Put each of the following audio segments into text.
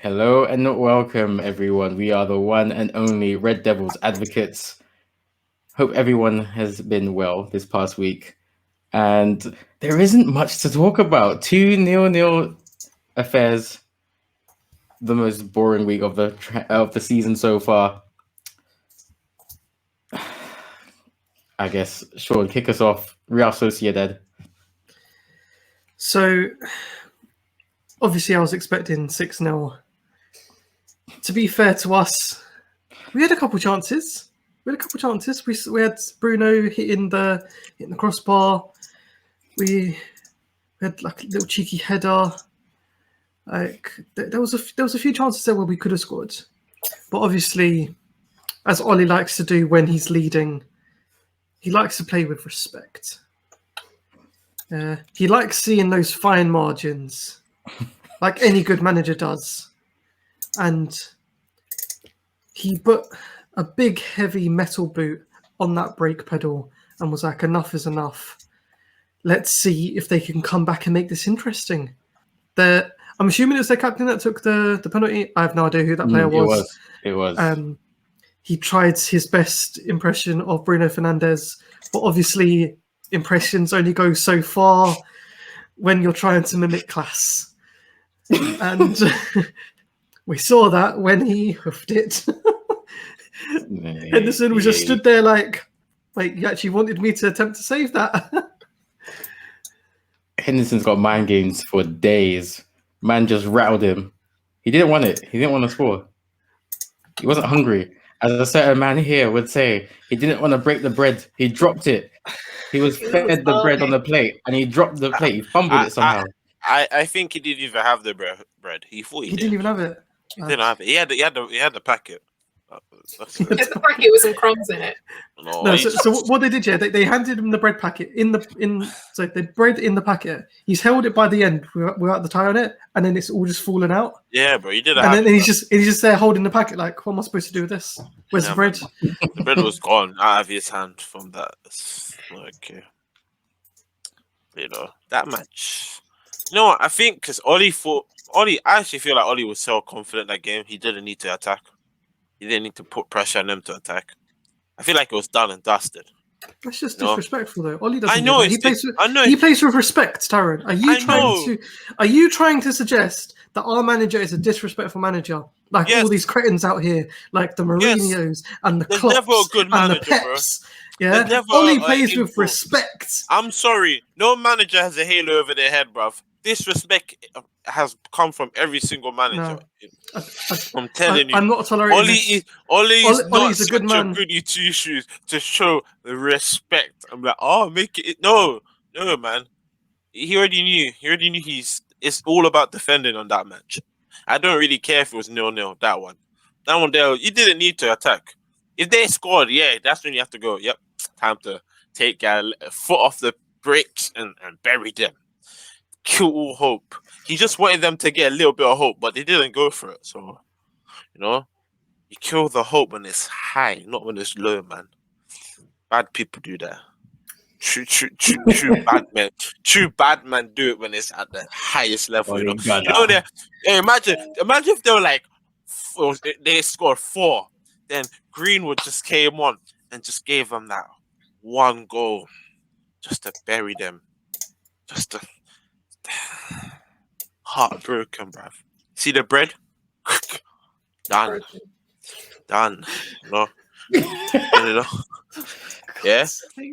Hello and welcome, everyone. We are the one and only Red Devils advocates. Hope everyone has been well this past week. And there isn't much to talk about. 2-0 affairs. The most boring week of the season so far. I guess, Sean, kick us off. Real Sociedad. So, obviously, I was expecting 6-0. To be fair to us, we had a couple chances. We had Bruno hitting the crossbar. We had like a little cheeky header. Like there was a few chances there where we could have scored, but obviously, as Ollie likes to do when he's leading, he likes to play with respect. He likes seeing those fine margins, like any good manager does. And he put a big, heavy metal boot on that brake pedal and was like, enough is enough. Let's see if they can come back and make this interesting. I'm assuming it was their captain that took the penalty. I have no idea who that player was. It was. He tried his best impression of Bruno Fernandes, but obviously impressions only go so far when you're trying to mimic class. And we saw that when he hoofed it. Henderson was just stood there like, wait, you actually wanted me to attempt to save that? Henderson's got mind games for days. Man just rattled him. He didn't want it. He didn't want to score. He wasn't hungry. As a certain man here would say, he didn't want to break the bread. He dropped it. He was fed the bread on the plate, and he dropped the plate. He fumbled it somehow. I think he didn't even have the bread. He thought he didn't even have it. He didn't have it. He had the packet. The packet with some crumbs in it. So what they did, they handed him the bread packet so the bread in the packet. He's held it by the end without the tie on it, and then it's all just fallen out. Yeah, bro, he did. And then he's just there holding the packet, like, what am I supposed to do with this? Where's the bread? The bread was gone out of his hand from that. Okay, that match. You know what? I think because I actually feel like Ollie was so confident that game. He didn't need to attack. He didn't need to put pressure on them to attack. I feel like it was done and dusted. That's just disrespectful, though. Ollie doesn't. I know. He plays with respect, Taron. Are you trying to suggest that our manager is a disrespectful manager, like all these cretins out here, like the Mourinhos and the Klopps and the Peps? Bro. Yeah, Ollie plays with respect. I'm sorry, no manager has a halo over their head, bruv. Disrespect has come from every single manager. No. I'm telling you. I'm not tolerating Ollie's a good man. Goody two shoes to show the respect. I'm like, make it. No, man. He already knew. It's all about defending on that match. I don't really care if it was 0-0. That one there, you didn't need to attack. If they scored, that's when you have to go. Yep, time to take a foot off the brakes and bury them. Kill all hope. He just wanted them to get a little bit of hope, but they didn't go for it. So, you kill the hope when it's high, not when it's low, man. Bad people do that. True bad men. True bad men do it when it's at the highest level. Imagine if they were like, they scored 4, then Greenwood just came on and just gave them that one goal, just to bury them, just to. Heartbroken, bruv. See the bread? Done.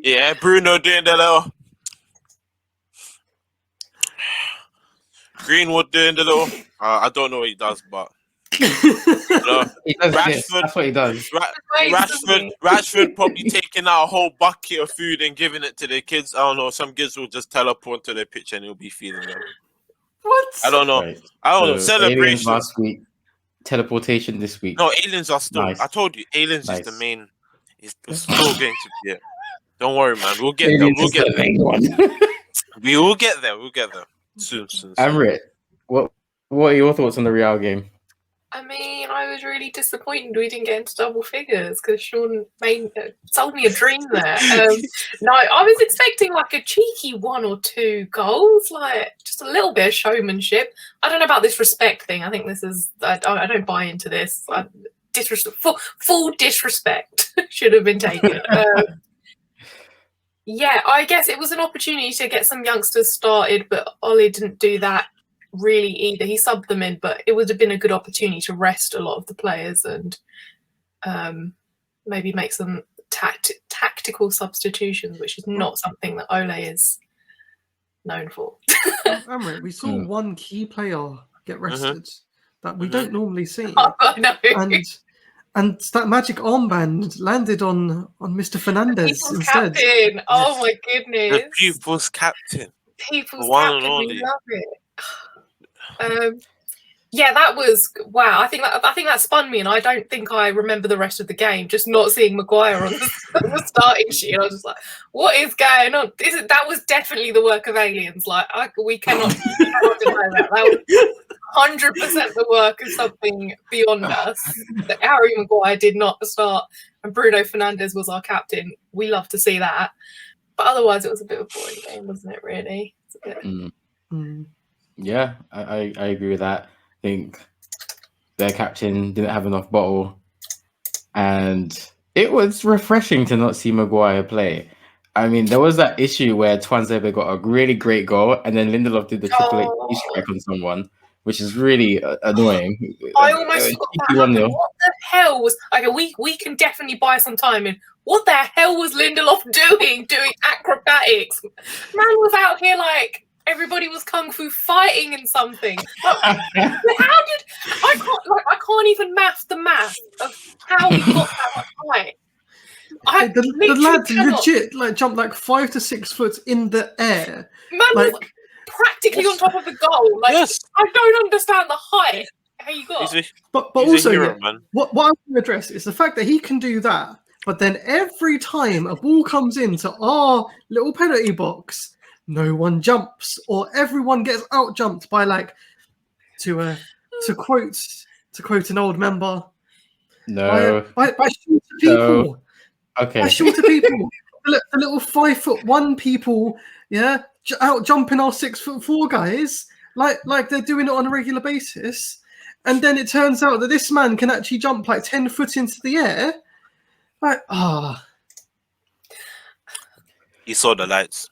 Yeah, Bruno doing the little. Greenwood doing the little. I don't know what he does, but Rashford, that's what he does. Rashford probably taking out a whole bucket of food and giving it to the kids. I don't know. Some kids will just teleport to their pitch and he'll be feeding them. What? I don't know. Right. I don't know. Celebration last week. Teleportation this week. No, aliens are still. Nice. I told you, aliens is the main. It's still going to be it. Don't worry, man. We'll get there. We will get there. We'll get there soon. Amrit, what are your thoughts on the Real game? I mean, I was really disappointed we didn't get into double figures because Sean sold me a dream there. No, I was expecting like a cheeky 1 or 2 goals, like just a little bit of showmanship. I don't know about this respect thing. I think this is I don't buy into this. Full disrespect should have been taken. Yeah, I guess it was an opportunity to get some youngsters started, but Ollie didn't do that really either. He subbed them in, but it would have been a good opportunity to rest a lot of the players and maybe make some tactical substitutions, which is not something that Ole is known for. Amrit, we saw one key player get rested that we don't normally see. I know. And that magic armband landed on Mr. Fernandez People's instead. captain. Oh my goodness. The people's captain. People's One captain. and We only. love it. Yeah, that was wow. I think that spun me, and I don't think I remember the rest of the game. Just not seeing Maguire on the starting sheet, I was just like, "What is going on?" That was definitely the work of aliens. Like we cannot deny that. That was 100% the work of something beyond us. That Harry Maguire did not start, and Bruno Fernandes was our captain. We love to see that, but otherwise, it was a bit of a boring game, wasn't it? Really. It's a bit... Yeah, I agree with that. I think their captain didn't have enough bottle, and it was refreshing to not see Maguire play. I mean, there was that issue where Twanzebe got a really great goal, and then Lindelof did the triple H strike on someone, which is really annoying. I almost forgot that happened. What the hell was... Okay, we can definitely buy some time in. What the hell was Lindelof doing acrobatics? Man was out here like... Everybody was kung fu fighting in something. How did I can't even math the math of how he got that height. The lad legit like jumped like 5 to 6 foot in the air. Man was practically on top of the goal. Like I don't understand the height. How you got? But also, what I want to address is the fact that he can do that. But then every time a ball comes into our little penalty box, no one jumps, or everyone gets out jumped by like to quote an old member. No, by shorter people. No. Okay, by shorter people. The little 5'1" people, out jumping our 6'4" guys, like they're doing it on a regular basis, and then it turns out that this man can actually jump like 10 foot into the air. Like He saw the lights.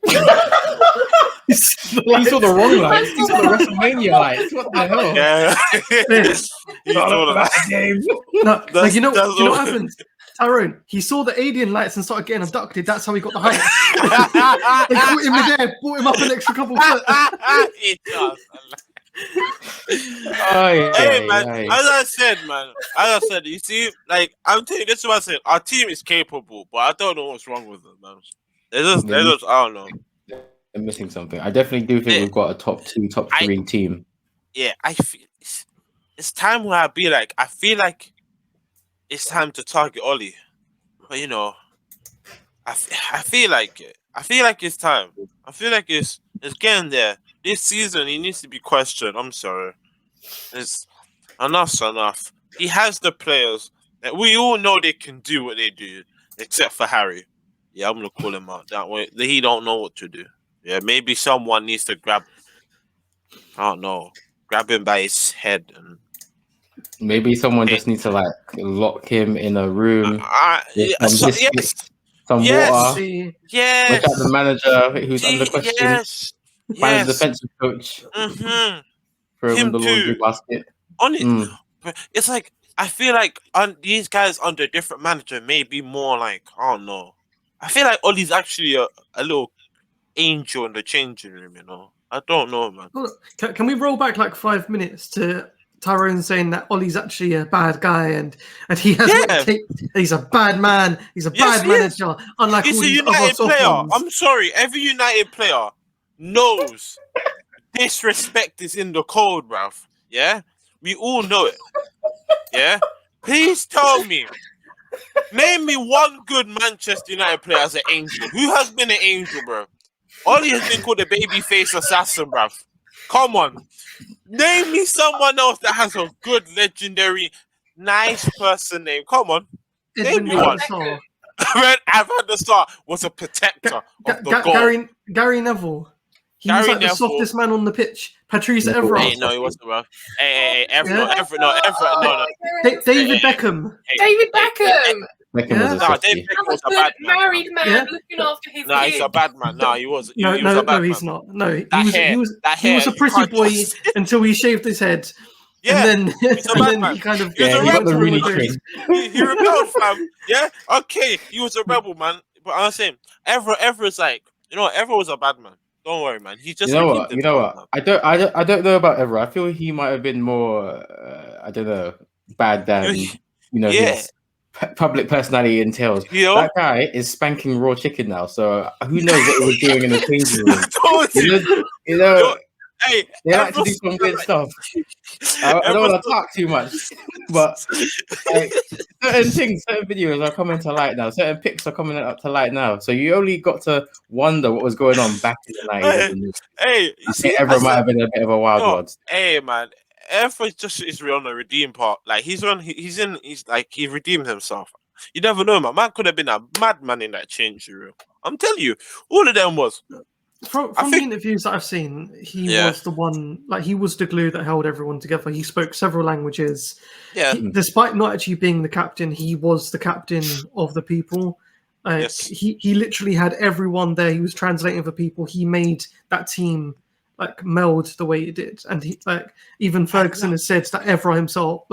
he saw the wrong lights. He saw the WrestleMania lights. What the hell? Yeah. He saw the lights. No, like, you know what happened? Tyrone, he saw the alien lights and started getting abducted. That's how he got the height. They caught him in there, brought him up an extra couple foot. He does. Hey, man, as I said, you see, like, I'm telling you, this is what I said. Our team is capable, but I don't know what's wrong with them, man. They're just, I don't know. They're missing something. I definitely do think we've got a top 2, top 3 team. Yeah, I feel it's time where I feel like it's time to target Ollie. But you know, I feel like it. I feel like it's time. I feel like it's getting there. This season, he needs to be questioned. I'm sorry. Enough's enough. He has the players that we all know they can do what they do, except for Harry. Yeah, I'm gonna call him out that way. He don't know what to do. Yeah, maybe someone needs to grab him by his head and maybe someone just needs to like lock him in a room. Some water. Yes. Look at the manager who's under question. Yes. Find the defensive coach. Throw him the laundry basket. It's like I feel like these guys under a different manager may be more like, I don't know. I feel like Ollie's actually a little angel in the changing room, you know. I don't know, man. Can we roll back like 5 minutes to Tyrone saying that Ollie's actually a bad guy and he has he's a bad man, he's a bad manager, unlike all these other soft ones. I'm sorry, every United player knows disrespect is in the code, bruv. Yeah? We all know it. Yeah? Please tell me. Name me one good Manchester United player as an angel. Who has been an angel, bro? Ollie has been called a babyface assassin, bruv. Come on. Name me someone else that has a good, legendary, nice person name. Come on. Edwin me van one. der Sar. Red Van der Sar was a protector of the goal. Gary Neville. He was Gary like the Neville. softest man on the pitch. Patrice Neville Evra. Hey, no, he wasn't, bro. Hey, Yeah. Everett, no. David Beckham. David Beckham. Beckham Yeah. was a Nah, softie. David Beckham That's a was a good bad man. married man Yeah. looking after his Nah, kids. he's a bad man. Nah, he was. He No, was a no, bad he's man. not. No, he That was hair, he was that he was hair, a you pretty can't boy just- until he shaved his head. Yeah, And then, he's a bad man. he kind of He was a Yeah, he got rebel. the Rooney Madrid. trim. He rebelled, fam. Yeah, okay, he was a rebel, man. But I'm saying, Everett's like, Everett was a bad man. Don't worry, man. He just You know redeemed what? You know himself, what? I don't know about Evra. I feel he might have been more, I don't know, bad than Yeah. his public personality entails. You know? That guy is spanking raw chicken now, so who knows what he was doing in the changing room? Told you. You know, Hey, they like to do some weird stuff. I don't want to talk too much, but like, certain things, certain videos are coming to light now. Certain pics are coming up to light now. So you only got to wonder what was going on back in the 90s. Hey, I think Evra might have been a bit of a wild one. Hey, man. Everett just is on the redeem part. Like he's like he redeemed himself. You never know, man. Man could have been a madman in that change room. I'm telling you, all of them was. From the interviews that I've seen, he was the one, like he was the glue that held everyone together. He spoke several languages. Yeah. Despite not actually being the captain, he was the captain of the people. Yes. He literally had everyone there. He was translating for people. He made that team like meld the way it did. And he even Ferguson has said that Evra himself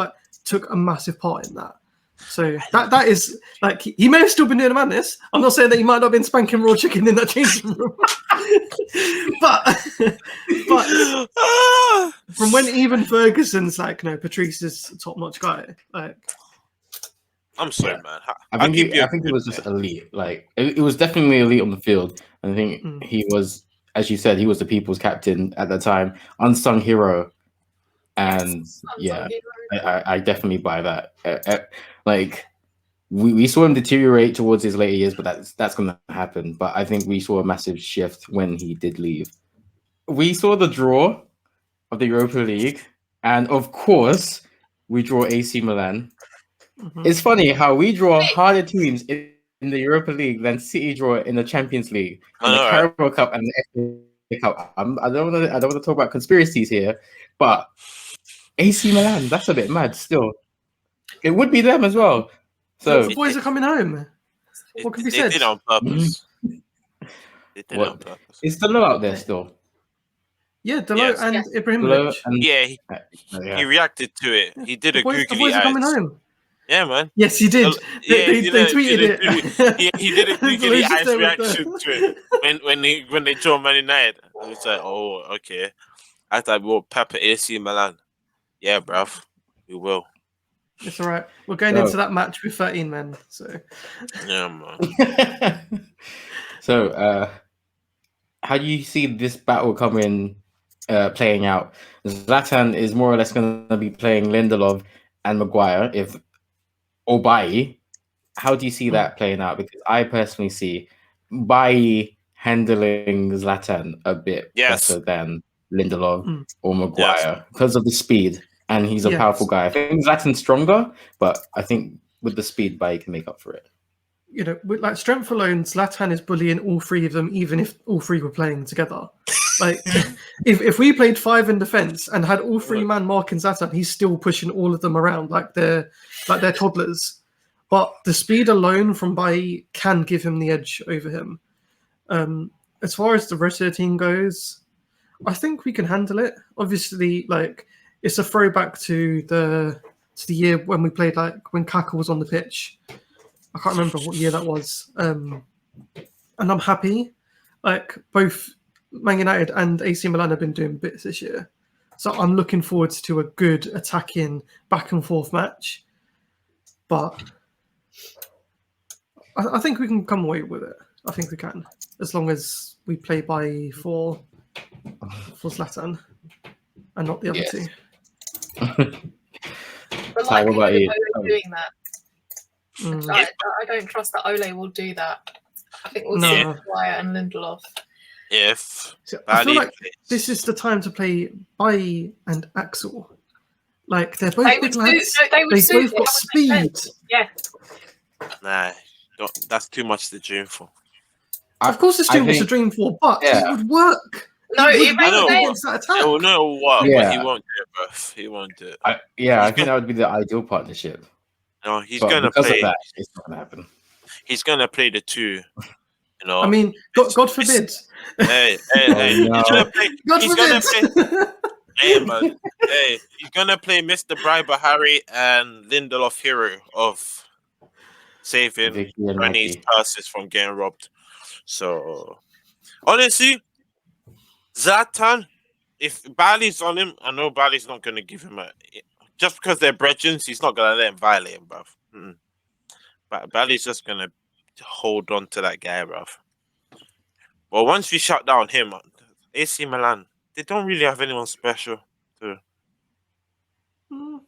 took a massive part in that. So that is like he may have still been doing the madness. I'm not saying that he might not have been spanking raw chicken in that changing room, but from when even Ferguson's like, no, Patrice is a top-notch guy. Like, I'm sorry, man. I think he was just elite. Like it was definitely elite on the field. I think he was, as you said, he was the people's captain at the time, unsung hero, and I definitely buy that. Like we saw him deteriorate towards his later years, but that's going to happen. But I think we saw a massive shift when he did leave. We saw the draw of the Europa League, and of course, we draw AC Milan. Mm-hmm. It's funny how we draw harder teams in the Europa League than City draw in the Champions League, in the Carabao Cup, and the FA Cup. I don't want to talk about conspiracies here, but AC Milan, that's a bit mad still. It would be them as well. So the boys are coming home. What can be said? They did it on purpose. They did it on purpose. Is Delo out there still? Yeah, Delo and Ibrahimovic. He reacted to it. He did a googly eyes. The boys are coming home. Yeah, man. Yes, he did. They tweeted it. He did a googly eyes reaction to it when they joined Man United. I was like, oh, okay. I thought we'll pepper AC Milan. Yeah, bruv, we will. It's all right. We're going into that match with 13 men. So yeah, man. So, how do you see this battle playing out? Zlatan is more or less going to be playing Lindelof and Maguire, or Bailly. How do you see that playing out? Because I personally see Bailly handling Zlatan a bit better than Lindelof or Maguire because of the speed. And he's a powerful guy. I think Zlatan's stronger, but I think with the speed, Bailly can make up for it. You know, with like strength alone, Zlatan is bullying all three of them, even if all three were playing together. Like, if we played 5 in defense and had all 3 man marking Zlatan, he's still pushing all of them around like they're toddlers. But the speed alone from Bailly can give him the edge over him. As far as the rest of the team goes, I think we can handle it. Obviously, like, it's a throwback to the year when we played, like when Kaka was on the pitch. I can't remember what year that was. And I'm happy. Like both Man United and AC Milan have been doing bits this year. So I'm looking forward to a good attacking back and forth match. But I think we can come away with it. I think we can. As long as we play by for Zlatan and not the other two. But like, what about you? Doing that. I don't trust that Ole will do that. I think we'll see Maguire and Lindelof. if So I feel Bally like plays. this is the time to play Bai and Axel. Like they're both They big would lads. suit. No, they would They've suit. both got That would make speed. sense. Yeah. Nah, that's too much to dream for. Of course, it's I too much to think- dream for, but Yeah. it would work. No, it it would makes work sense. against that attack. Oh no, what? But he Yeah. won't do it, bruv. He won't do it. I He's think that would be the ideal partnership. No, he's But gonna because play. of that, it's not gonna happen. He's gonna play the two. You know. I mean, God forbid. Hey, no. he's gonna play. God He's gonna play. forbid. Hey man, hey, he's gonna play Mr. Briber Harry and Lindelof Hero of saving Vicky and Granny's Maggie. purses from getting robbed. So honestly, Zlatan, if Bali's on him, I know Bali's not gonna give him a just because they're brethren, he's not gonna let him violate him, bruv. But Bali's just gonna hold on to that guy, bruv. Well, once we shut down him, AC Milan, they don't really have anyone special.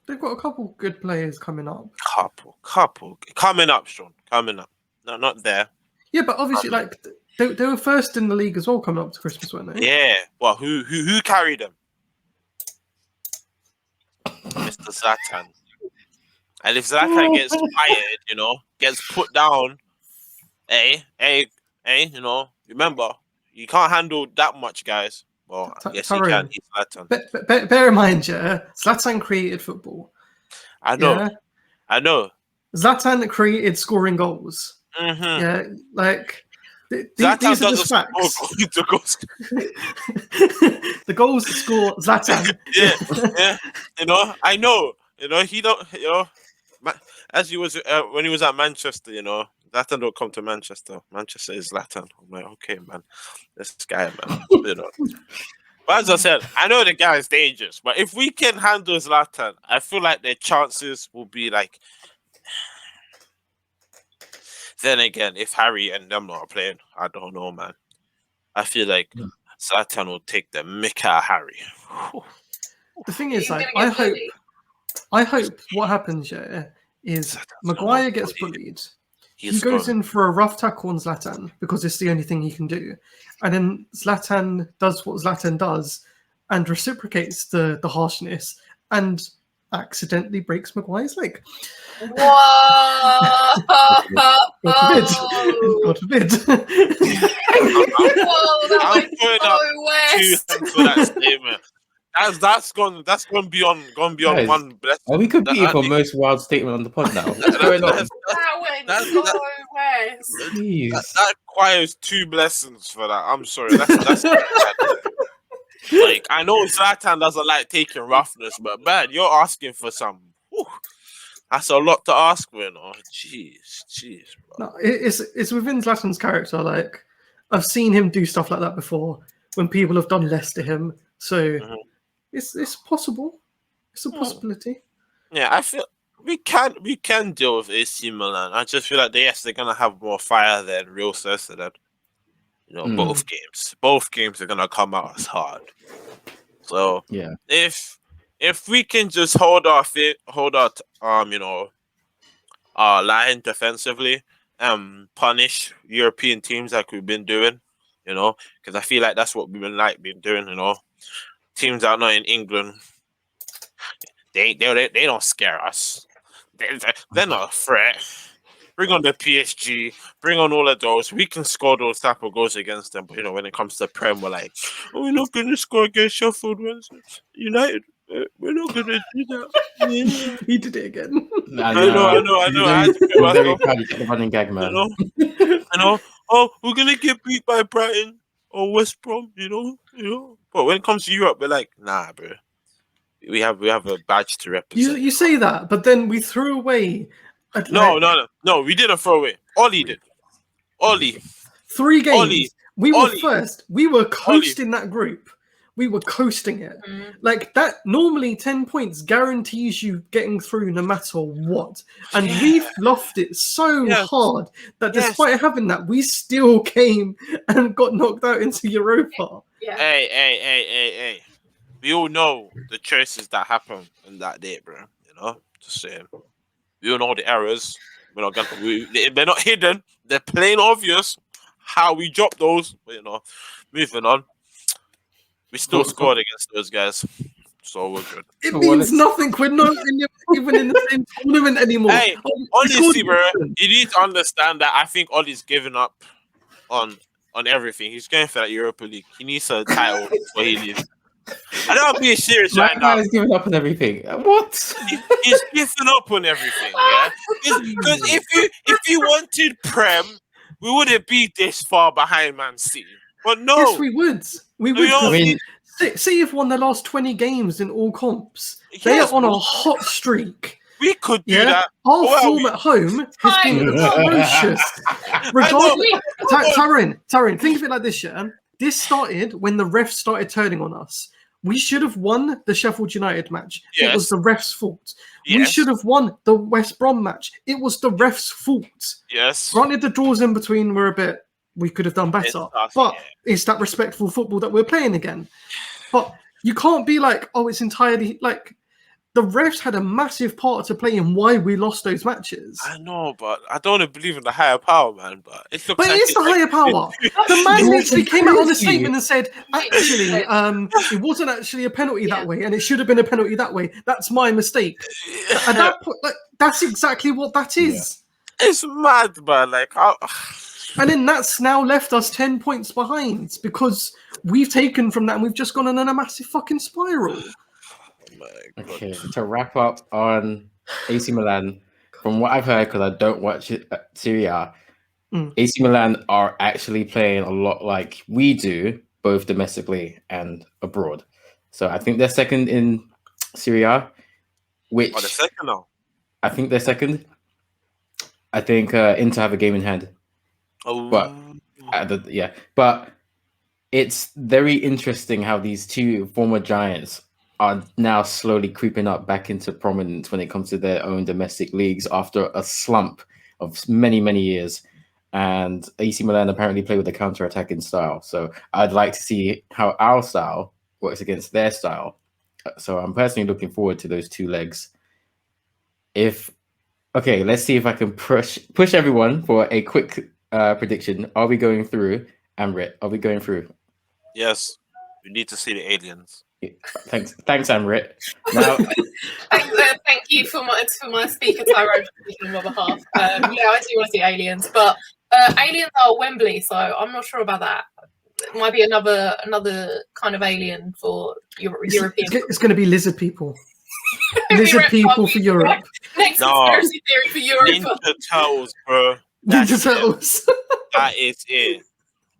They've got a couple good players coming up. Couple coming up, Sean. Coming up. No, not there. Yeah, but obviously, like they were first in the league as well coming up to Christmas, weren't they? Yeah. Well, who carried them? Mr. Zlatan. And if Zlatan gets fired, gets put down, remember, you can't handle that much, guys. Well, yes, you can. He's Zlatan. Bear in mind, yeah, Zlatan created football. I know. Yeah? I know. Zlatan created scoring goals. Mm-hmm. Yeah, like Zlatan these are doesn't just facts. score goals. The goals that score Zlatan. Yeah. I know. He don't. As he was when he was at Manchester, Zlatan don't come to Manchester. Manchester is Zlatan. I'm like, okay, man, this guy, man. But as I said, I know the guy is dangerous. But if we can handle Zlatan, I feel like their chances will be like. Then again, if Harry and them not playing, I don't know, man. I feel like Zlatan will take the mick out of Harry. The thing is, He's like, gonna get I hope what happens here is Maguire gets bullied. He goes in for a rough tackle on Zlatan because it's the only thing he can do. And then Zlatan does what Zlatan does and reciprocates the harshness and accidentally breaks Maguire's leg. Whoa! God forbid. Whoa, that I'm went putting so up west. 2 hands for that statement. That's gone beyond Guys, one blessing. Are we competing for most wild statement on the pod now? What's going on? That went That's- so west. Jeez. That requires 2 blessings for that. I'm sorry. That's like I know Zlatan doesn't like taking roughness, but man, you're asking for some. Whew, that's a lot to ask for, Jeez, bro. No, it's within Zlatan's character. Like, I've seen him do stuff like that before when people have done less to him. So it's possible. It's a possibility. Yeah, I feel we can deal with AC Milan. I just feel like they're gonna have more fire than Real Sociedad. Both games are gonna come out as hard. So Yeah. if we can just hold our line defensively, punish European teams like we've been doing, because I feel like that's what we've been doing, teams that are not in England, they don't scare us. They're not a threat. Bring on the PSG, bring on all of those. We can score those type of goals against them. But when it comes to Prem, we're like, we're not going to score against Sheffield Wednesday United. We're not going to do that. Yeah. He did it again. I know. I had to put I'm very myself, proud you get the running gag, man. I know. Oh, we're gonna get beat by Brighton or West Brom. But when it comes to Europe, we're like, nah, bro. We have a badge to represent. You say that, but then we threw away. No. We didn't throw away. Ollie did. Ollie. 3 games. Ollie. We were Ollie. first. We were coasting that group. We were coasting it. Like that. Normally, 10 points guarantees you getting through no matter what. And we've bluffed it so hard that despite having that, we still came and got knocked out into Europa. Yeah. Hey. We all know the choices that happened on that day, bro. Just saying. We all know the errors. We're not they're not hidden. They're plain obvious. how we dropped those. But, moving on. We still So- scored against those guys, so we're good. It So means what nothing. We're not even in the same tournament anymore. Hey, We honestly, scored bro, different. you need to understand that I think Ollie's given up on everything. He's going for that Europa League. He needs a title before he leaves. I know I'm being serious My right now. guy's giving up on everything. What? He's giving up on everything, yeah. Because if you wanted Prem, we wouldn't be this far behind Man City. But no, Yes, we would. We would. don't. 'Cause I mean, City have won the last 20 games in all comps. They yes, are on a hot streak. we could do Yeah, that. our Well, form at home has been atrocious. Regardless, Tyrone, think of it like this, yeah? This started when the refs started turning on us. We should have won the Sheffield United match. It was Yes. the refs' fault. We Yes. should have won the West Brom match. It was the refs' fault. Yes. Granted, the draws in between were a bit, we could have done better. It's tough, But yeah. it's that respectful football that we're playing again. But you can't be like, oh, it's entirely like the refs had a massive part to play in why we lost those matches. I know, but I don't want to believe in the higher power, man. But it looks But like it is the higher power. The man You literally came out on a confused you. statement and said, actually, it wasn't actually a penalty that way, and it should have been a penalty that way. That's my mistake. At that point, like, that's exactly what that is. It's mad, man. Like, And then that's now left us 10 points behind because we've taken from that and we've just gone on a massive fucking spiral. Okay, to wrap up on AC Milan, from what I've heard, because I don't watch it, Serie A, AC Milan are actually playing a lot like we do, both domestically and abroad. So I think they're second in Serie A, which the second now. I think they're second. I think Inter have a game in hand. Oh, But but it's very interesting how these two former giants are now slowly creeping up back into prominence when it comes to their own domestic leagues after a slump of many, many years. And AC Milan apparently play with a counter-attacking style. So I'd like to see how our style works against their style. So I'm personally looking forward to those two legs. Okay, let's see if I can push everyone for a quick prediction. Are we going through? Amrit, are we going through? yes. We need to see the aliens. Thanks, Amrit. Now, Thank you for my speaker Tyrone speaking on my behalf. I do want to see aliens, but aliens are Wembley, so I'm not sure about that. It might be another kind of alien for European. It's going to be lizard people. Lizard people for Europe. Next No. conspiracy theory for Europe. Ninja Turtles, bro. Ninja Turtles. That is it.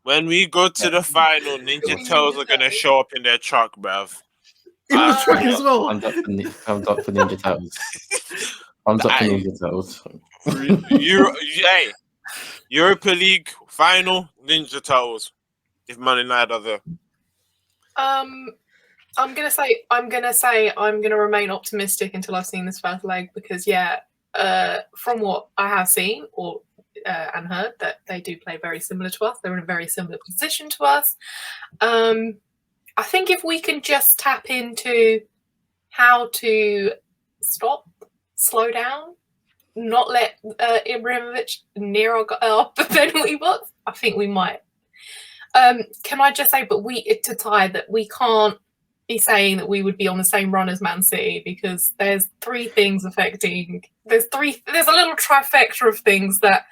When we go to the final, Ninja Turtles are gonna show up in their truck, bruv. In the truck as well. I'm up for Ninja Turtles. I'm up for Ninja Turtles. Hey, Europa League final, Ninja Turtles. If Man United are there. I'm gonna remain optimistic until I've seen this first leg because from what I have seen and heard that they do play very similar to us. They're in a very similar position to us. I think if we can just tap into how to slow down, not let Ibrahimovic near our penalty box, I think we might. Can I just say, to Ty, that we can't be saying that we would be on the same run as Man City because there's three things affecting. There's a little trifecta of things that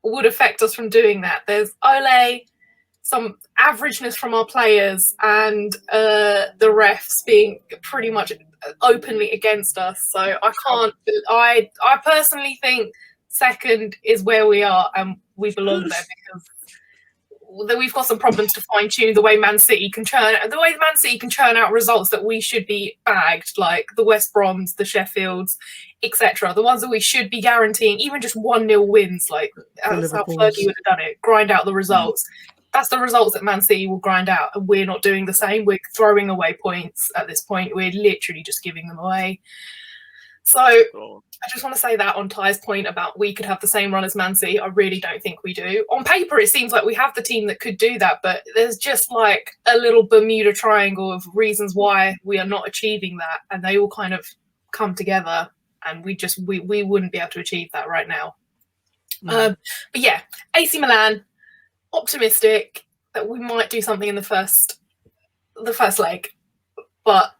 would affect us from doing that. There's Ole, some averageness from our players, and the refs being pretty much openly against us. So I can't. I personally think second is where we are, and we belong there because we've got some problems to fine tune the way Man City can churn out results that we should be bagged, like the West Broms, the Sheffields, etc. The ones that we should be guaranteeing, even just 1-0 wins, like that's how Fergie would have done it. Grind out the results. That's the results that Man City will grind out, and we're not doing the same. We're throwing away points at this point. We're literally just giving them away. So I just want to say that on Ty's point about we could have the same run as Man City, I really don't think we do. On paper, it seems like we have the team that could do that, but there's just like a little Bermuda Triangle of reasons why we are not achieving that, and they all kind of come together, and we wouldn't be able to achieve that right now. But yeah, AC Milan, optimistic that we might do something in the first leg. But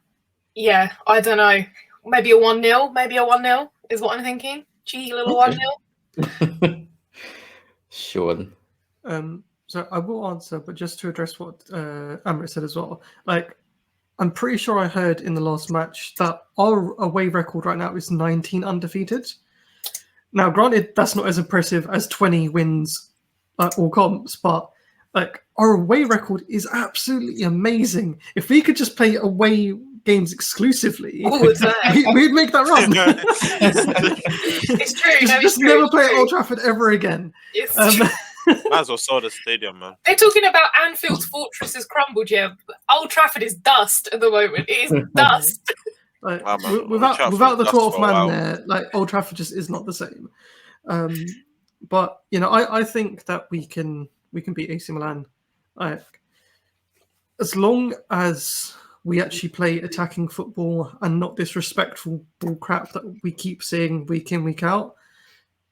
yeah, I don't know. Maybe a 1-0. Maybe a 1-0 is what I'm thinking. Cheeky little Okay. 1-0. Sean. So I will answer, but just to address what Amrit said as well. Like, I'm pretty sure I heard in the last match that our away record right now is 19 undefeated. Now, granted, that's not as impressive as 20 wins all comps, but like our away record is absolutely amazing. If we could just play away games exclusively, we'd make that run. It's true. Just never play at Old Trafford ever again. Might as well sell the stadium, man. They're talking about Anfield's fortress has crumbled, yeah. Old Trafford is dust at the moment. It is dust. Like, Wow, man. without the Dust 12th for a man while. there, like Old Trafford just is not the same. But you know, I think that we can beat AC Milan. Like, as long as we actually play attacking football and not disrespectful bull crap that we keep seeing week in, week out,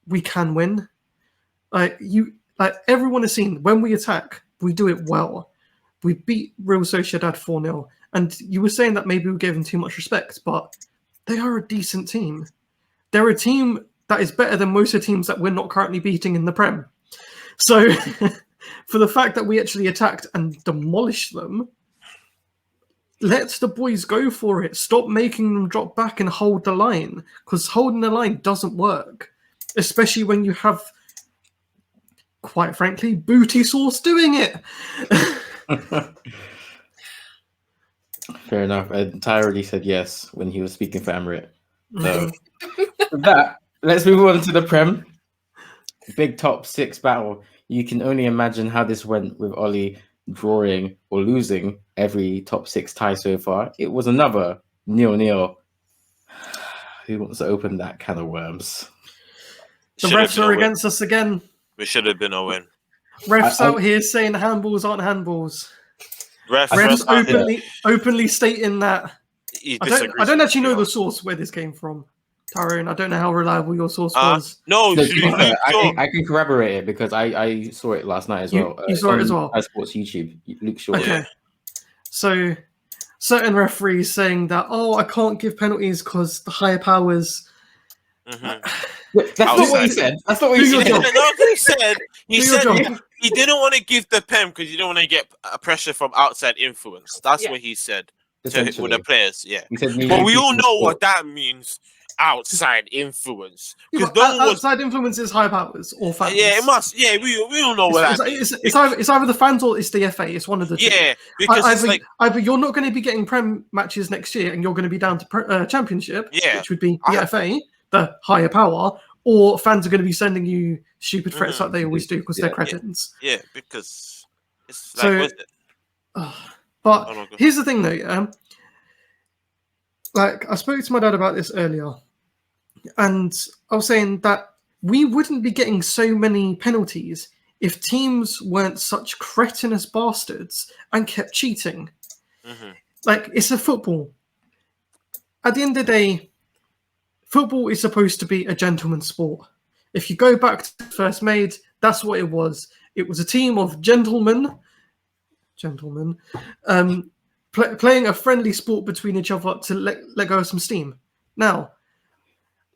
we can win. Like everyone has seen, when we attack, we do it well. We beat Real Sociedad 4-0. And you were saying that maybe we gave them too much respect, but they are a decent team. They're a team that is better than most of the teams that we're not currently beating in the Prem. So for the fact that we actually attacked and demolished them, let the boys go for it. Stop making them drop back and hold the line, because holding the line doesn't work, especially when you have, quite frankly, Booty Sauce doing it. Fair enough. And Ty already said yes when he was speaking for Amrit. So with that, let's move on to the Prem. Big top 6 battle. You can only imagine how this went with Ollie drawing or losing every top 6 tie so far. It was another 0-0. Who wants to open that can of worms? The refs are against us again. We should have been a win. Refs out here saying handballs aren't handballs. Refs openly stating that. I don't actually know the the source where this came from, Tyrone. I don't know how reliable your source was. No, I can corroborate it because I saw it last night as well. You saw it as well? Sky Sports YouTube. Luke Shaw. Okay. So, certain referees saying that, I can't give penalties because the higher powers. That's not what he said. That's not what he said. He said he didn't want to give the pen because he didn't want to get pressure from outside influence. That's what he said with the players. Yeah, but we all know what that means. Outside influence, because outside influence is high powers or fans. Yeah, it must. Yeah, we all know what that is. It's either the fans or it's the FA. It's one of the two. Yeah, because either you're not going to be getting Prem matches next year and you're going to be down to Championship, which would be the FA, the higher power, or fans are going to be sending you stupid threats like they always do because they're cretins. Yeah, because it's like. But here's the thing, though. Like, I spoke to my dad about this earlier, and I was saying that we wouldn't be getting so many penalties if teams weren't such cretinous bastards and kept cheating. Like, it's a football. At the end of the day, football is supposed to be a gentleman's sport. If you go back to first made, that's what it was. It was a team of gentlemen, playing a friendly sport between each other to let go of some steam. Now,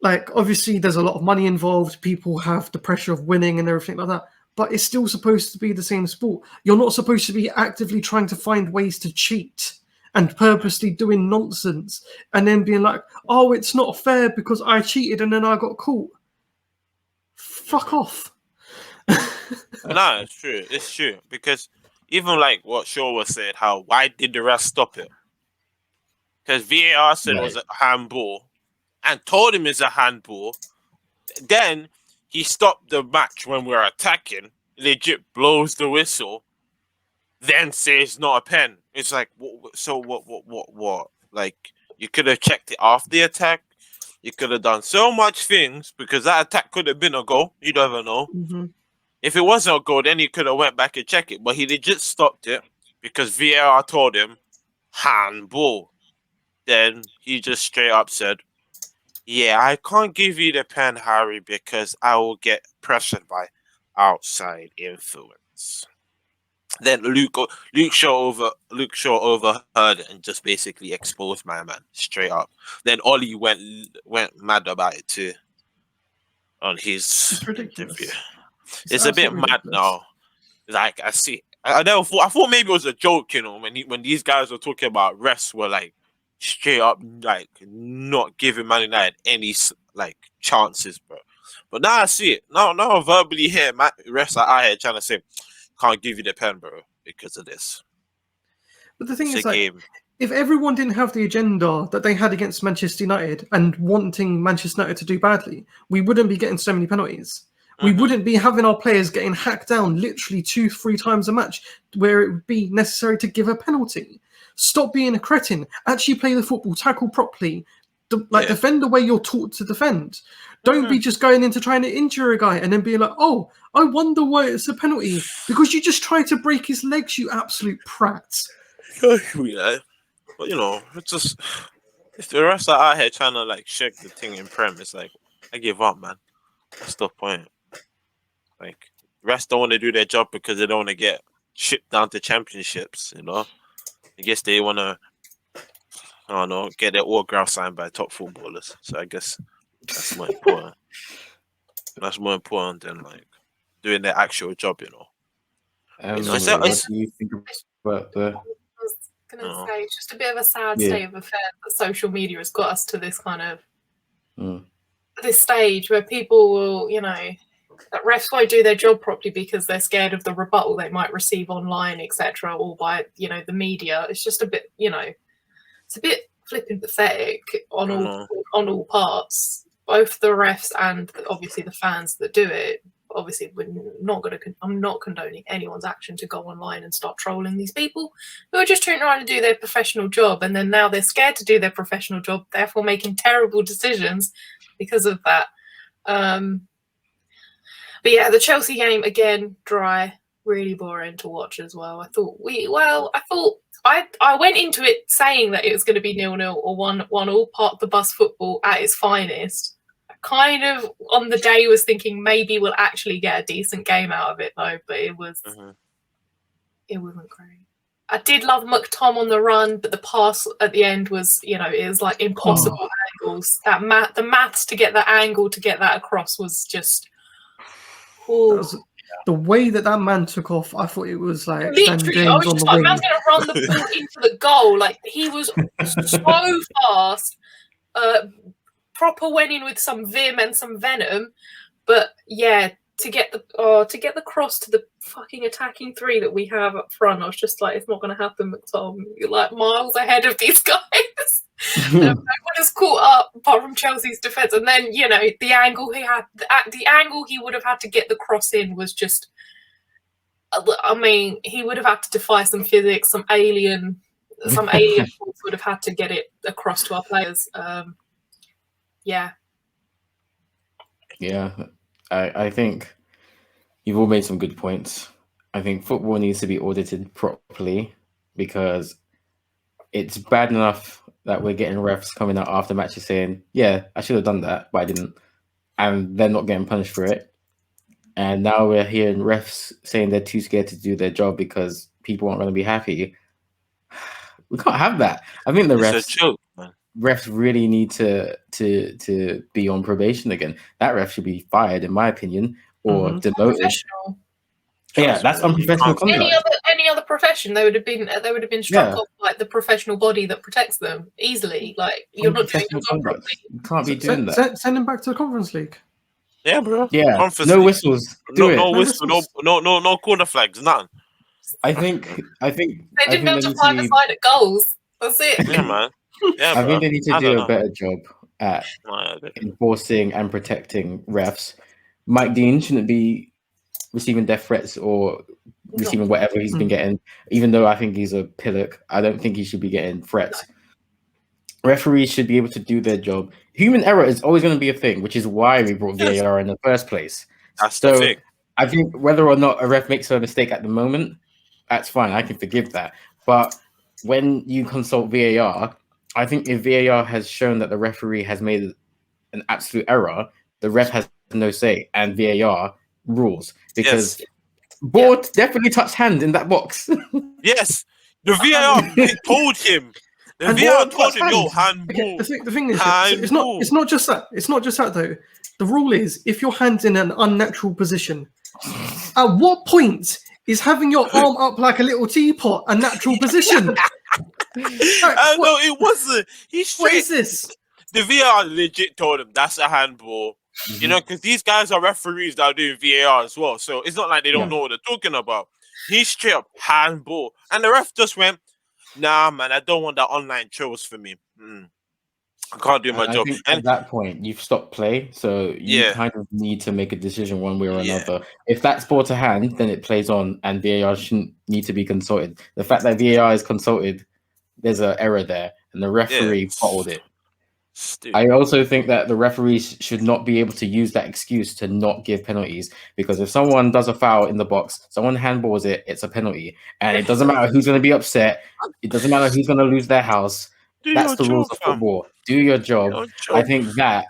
like, obviously there's a lot of money involved. People have the pressure of winning and everything like that. But it's still supposed to be the same sport. You're not supposed to be actively trying to find ways to cheat and purposely doing nonsense and then being like, oh, it's not fair because I cheated and then I got caught. Fuck off. No, it's true. It's true. Because even like what Shaw was saying, why did the ref stop it? Because VAR said it was a handball and told him it's a handball. Then he stopped the match when we were attacking, legit blows the whistle, then says not a pen. It's like, so what? Like, you could have checked it after the attack. You could have done so much things because that attack could have been a goal. You never know. If it wasn't a goal, then he could have went back and checked it. But he legit stopped it because VAR told him handball. Then he just straight up said, yeah, I can't give you the pen, Harry, because I will get pressured by outside influence. Then Luke Shaw overheard it and just basically exposed my man straight up. Then Ollie went mad about it too on his It's ridiculous. interview. It's a bit absolutely mad ridiculous. now. Like I see, I thought maybe it was a joke, you know, when these guys were talking about refs were like straight up like not giving Man United any like chances, bro. But now I see it. Now I verbally hear refs are out here trying to say, can't give you the pen, bro, because of this. But the thing It's is, a like, game. if everyone didn't have the agenda that they had against Manchester United and wanting Manchester United to do badly, we wouldn't be getting so many penalties. We wouldn't be having our players getting hacked down literally 2-3 times a match where it would be necessary to give a penalty. Stop being a cretin. Actually play the football, tackle properly. Defend the way you're taught to defend. Don't be just going into trying to injure a guy and then being like, oh, I wonder why it's a penalty. Because you just tried to break his legs, you absolute prat. Yeah. But, you know, it's just... If the refs are out here trying to, like, shake the thing in Prem, it's like, I give up, man. That's the point. Like, refs don't want to do their job because they don't want to get shipped down to championships, you know? I guess they want to, I don't know, get their autograph signed by top footballers. So I guess that's more important. That's more important than, like, doing their actual job, you know? What do you think about the... I was going to say, it's just a bit of a sad state of affairs that social media has got us to this kind of this stage where people will, you know, that refs won't do their job properly because they're scared of the rebuttal they might receive online, etc., or by, you know, the media. It's just a bit, you know, it's a bit flipping pathetic on all parts. Both the refs and obviously the fans that do it. Obviously, I'm not condoning anyone's action to go online and start trolling these people who are just trying to do their professional job, and then now they're scared to do their professional job, therefore making terrible decisions because of that. But yeah, the Chelsea game again, dry, really boring to watch as well. I went into it saying that it was going to be 0-0 or 1-1, part of the bus football at its finest. Kind of on the day was thinking maybe we'll actually get a decent game out of it though, but it wasn't great. I did love McTom on the run, but the pass at the end was, you know, it was like impossible angles. The maths to get that angle to get that across was just the way that man took off. I thought it was like literally. I was just like, man's gonna run the ball into the goal. Like he was so fast. Proper went in with some vim and some venom, but yeah, to get the cross to the fucking attacking three that we have up front, I was just like, it's not going to happen, McTom. You're like miles ahead of these guys. No one has caught up apart from Chelsea's defense, and then you know the angle he would have had to get the cross in was just. I mean, he would have had to defy some physics, some alien force would have had to get it across to our players. Yeah, I think you've all made some good points. I think football needs to be audited properly because it's bad enough that we're getting refs coming out after matches saying, yeah, I should have done that, but I didn't. And they're not getting punished for it. And now we're hearing refs saying they're too scared to do their job because people aren't going to be happy. We can't have that. I think the refs... It's a joke, man. Refs really need to be on probation again. That ref should be fired, in my opinion, or demoted. Yeah, that's unprofessional conduct. Any other profession, they would have been struck off like the professional body that protects them easily. Like you're not doing your job properly. You can't be doing that. Send him back to the Conference League. Yeah, bro. Yeah, no whistles. No whistles. No corner flags. Nothing. I think they didn't have to find the side at goals. That's it. Yeah, man. Yeah, I think they need to do a better job at enforcing and protecting refs. Mike Dean shouldn't be receiving death threats or receiving whatever he's been getting, even though I think he's a pillock. I don't think he should be getting threats. Referees should be able to do their job. Human error is always going to be a thing, which is why we brought VAR in the first place. That's the thing. I think whether or not a ref makes a mistake at the moment, that's fine. I can forgive that. But when you consult VAR, I think if VAR has shown that the referee has made an absolute error, the ref has no say, and VAR rules. Because Ball definitely touched hand in that box. Yes, the VAR told him. The And VAR ball told him, yo, touched handball. Okay, the thing is, it's Handball. not just that. It's not just that though. The rule is if your hand's in an unnatural position, at what point is having your arm up like a little teapot a natural position? I know it wasn't. He What straight. is this? The VAR legit told him that's a handball. You know, because these guys are referees that are doing VAR as well. So it's not like they don't know what they're talking about. He straight up handball. And the ref just went, nah, man, I don't want that online trolls for me. I can't do my I job. think And at that point you've stopped play, so you yeah, kind of need to make a decision one way or Yeah. another. If that's ball to hand, then it plays on, and VAR shouldn't need to be consulted. The fact that VAR is consulted, there's an error there, and the referee bottled it. stupid. I also think that the referees should not be able to use that excuse to not give penalties, because if someone does a foul in the box, someone handballs it, it's a penalty, and it doesn't matter who's going to be upset. It doesn't matter who's going to lose their house. Do That's your the rules job, of fam. football. Do your job. Your I job. think that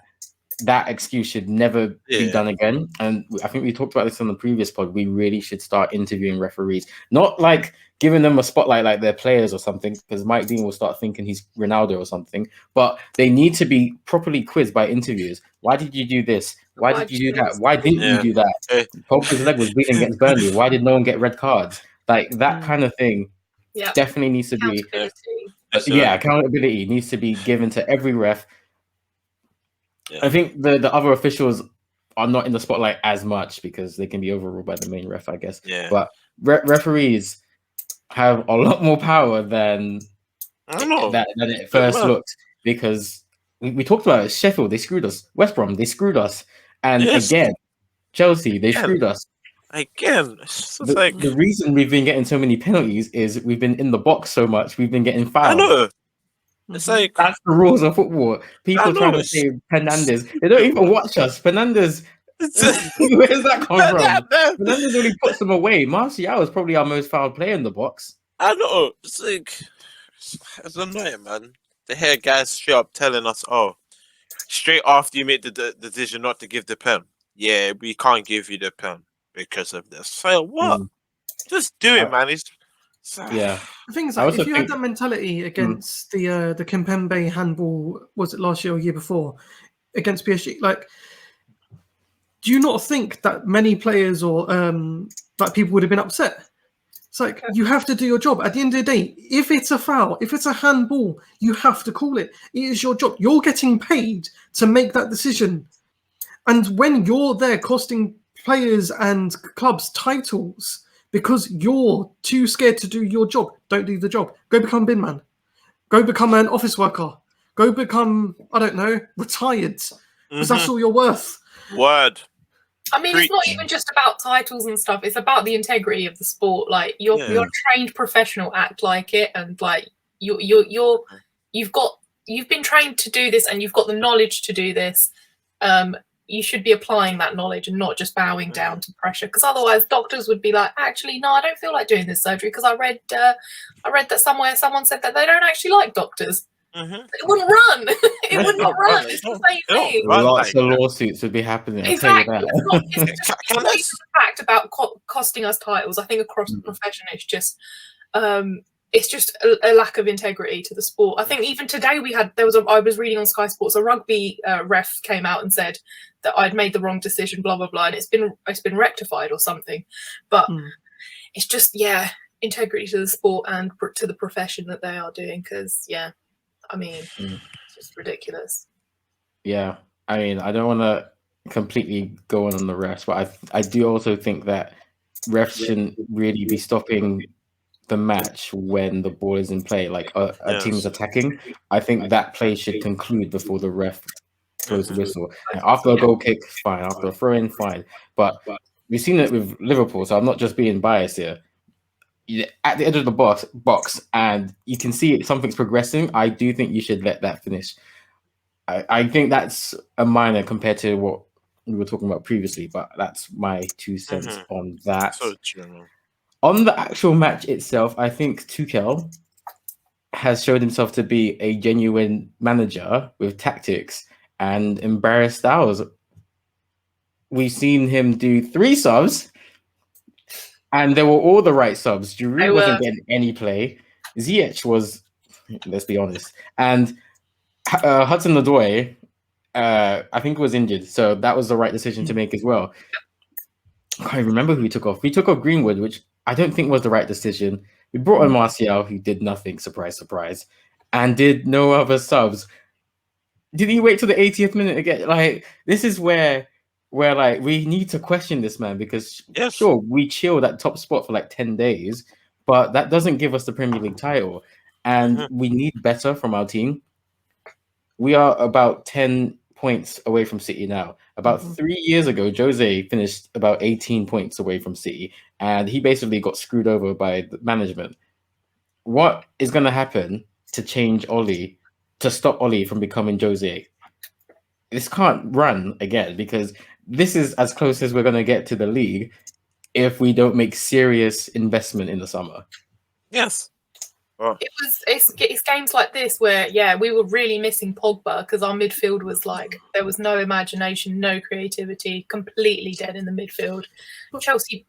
excuse should never be Yeah. done again. And I think we talked about this on the previous pod. We really should start interviewing referees, not like giving them a spotlight like they're players or something, because Mike Dean will start thinking he's Ronaldo or something. But they need to be properly quizzed by interviewers. Why did you do this? Why did you do that? Why didn't you do that? Hey. Pogba's leg was bleeding against Burnley. Why did no one get red cards? Like that kind of thing Yeah. definitely needs to be. Accountability. Accountability needs to be given to every ref. Yeah. I think the other officials are not in the spotlight as much because they can be overruled by the main ref, I guess. Yeah. But referees have a lot more power than it first looked, because we talked about it. Sheffield, they screwed us. West Brom, they screwed us. And again, Chelsea, they screwed us. Again, it's just like The reason we've been getting so many penalties is we've been in the box so much, we've been getting I fouled. know. It's like That's the rules of football. People trying to say Fernandez. They don't even watch us. Fernandez, where's that come from? Fernandez only puts them away. Martial is probably our most fouled player in the box. I know. It's like it's annoying, man. The hair guys straight up telling us, oh, straight after you made the decision not to give the pen, yeah, we can't give you the pen because of this. So what? Just do it, man. Yeah. The thing is, like, if you had that mentality against the Kimpembe handball, was it last year or year before, against PSG, like, do you not think that many players or like people would have been upset? It's like, you have to do your job. At the end of the day, if it's a foul, if it's a handball, you have to call it. It is your job. You're getting paid to make that decision. And when you're there costing players and clubs titles because you're too scared to do your job, don't do the job. Go become bin man. Go become an office worker. Go become, I don't know, retired. Because that's all you're worth. Word. I mean, it's not even just about titles and stuff. It's about the integrity of the sport. Like you're a trained professional, act like it, and like you've been trained to do this, and you've got the knowledge to do this. You should be applying that knowledge and not just bowing down to pressure. Because otherwise, doctors would be like, actually, no, I don't feel like doing this surgery because I read that somewhere someone said that they don't actually like doctors. It wouldn't run. It would not run. It's the same thing. Lots of lawsuits would be happening. Exactly. It's just the fact about costing us titles. I think across the profession, it's just a lack of integrity to the sport. I think even today I was reading on Sky Sports, a rugby ref came out and said that I'd made the wrong decision, blah blah blah, and it's been rectified or something. But it's just integrity to the sport and to the profession that they are doing. Because I mean, it's just ridiculous. Yeah, I mean, I don't want to completely go on the refs, but I do also think that refs shouldn't really be stopping the match when the ball is in play, like a team is attacking. I think that play should conclude before the ref throws the whistle. And after a goal kick, fine. After a throw-in, fine. But we've seen it with Liverpool, so I'm not just being biased here. At the edge of the box, and you can see something's progressing. I do think you should let that finish. I think that's a minor compared to what we were talking about previously, but that's my 2 cents on that. So true. On the actual match itself, I think Tuchel has showed himself to be a genuine manager with tactics and embarrassed styles. We've seen him do 3 subs and they were all the right subs. They Giroud were. wasn't getting any play. Ziyech was, let's be honest, and Hudson-Odoi, I think was injured, so that was the right decision to make as well. I can't even remember who we took off. We took off Greenwood, which I don't think was the right decision. We brought on Martial, who did nothing, surprise, surprise, and did no other subs. Did he wait till the 80th minute again? Like, this is where like we need to question this man, because Yes. sure, we chilled at top spot for like 10 days, but that doesn't give us the Premier League title. And we need better from our team. We are about 10 points away from City now. About 3 years ago, Jose finished about 18 points away from City, and he basically got screwed over by the management. What is going to happen to change Oli, to stop Oli from becoming Jose? This can't run again, because this is as close as we're going to get to the league if we don't make serious investment in the summer. Yes. Oh. It's games like this where, yeah, we were really missing Pogba because our midfield was like, there was no imagination, no creativity, completely dead in the midfield. Chelsea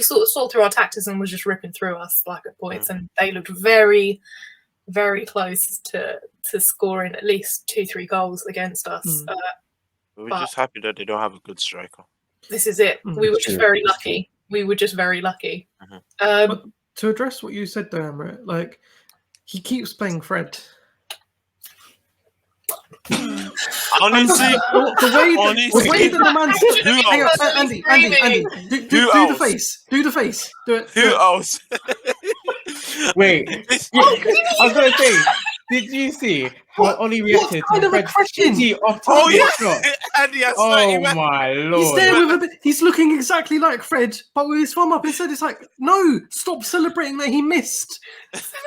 sort of saw through our tactics and was just ripping through us like at points, and they looked very, very close to scoring at least 2-3 goals against us. We're just happy that they don't have a good striker. This is it. We were just very lucky. We were just very lucky. But to address what you said though, Amrit, like, he keeps playing Fred. Honestly, the way that the man's Andy, do the face. Do the face. Do it. Who else? Wait, I was gonna say, did you see how Oli reacted to Fred's shitty off-target shot? Oh my lord! He's there with he's looking exactly like Fred, but with his thumb up instead. It's like, no, stop celebrating that he missed.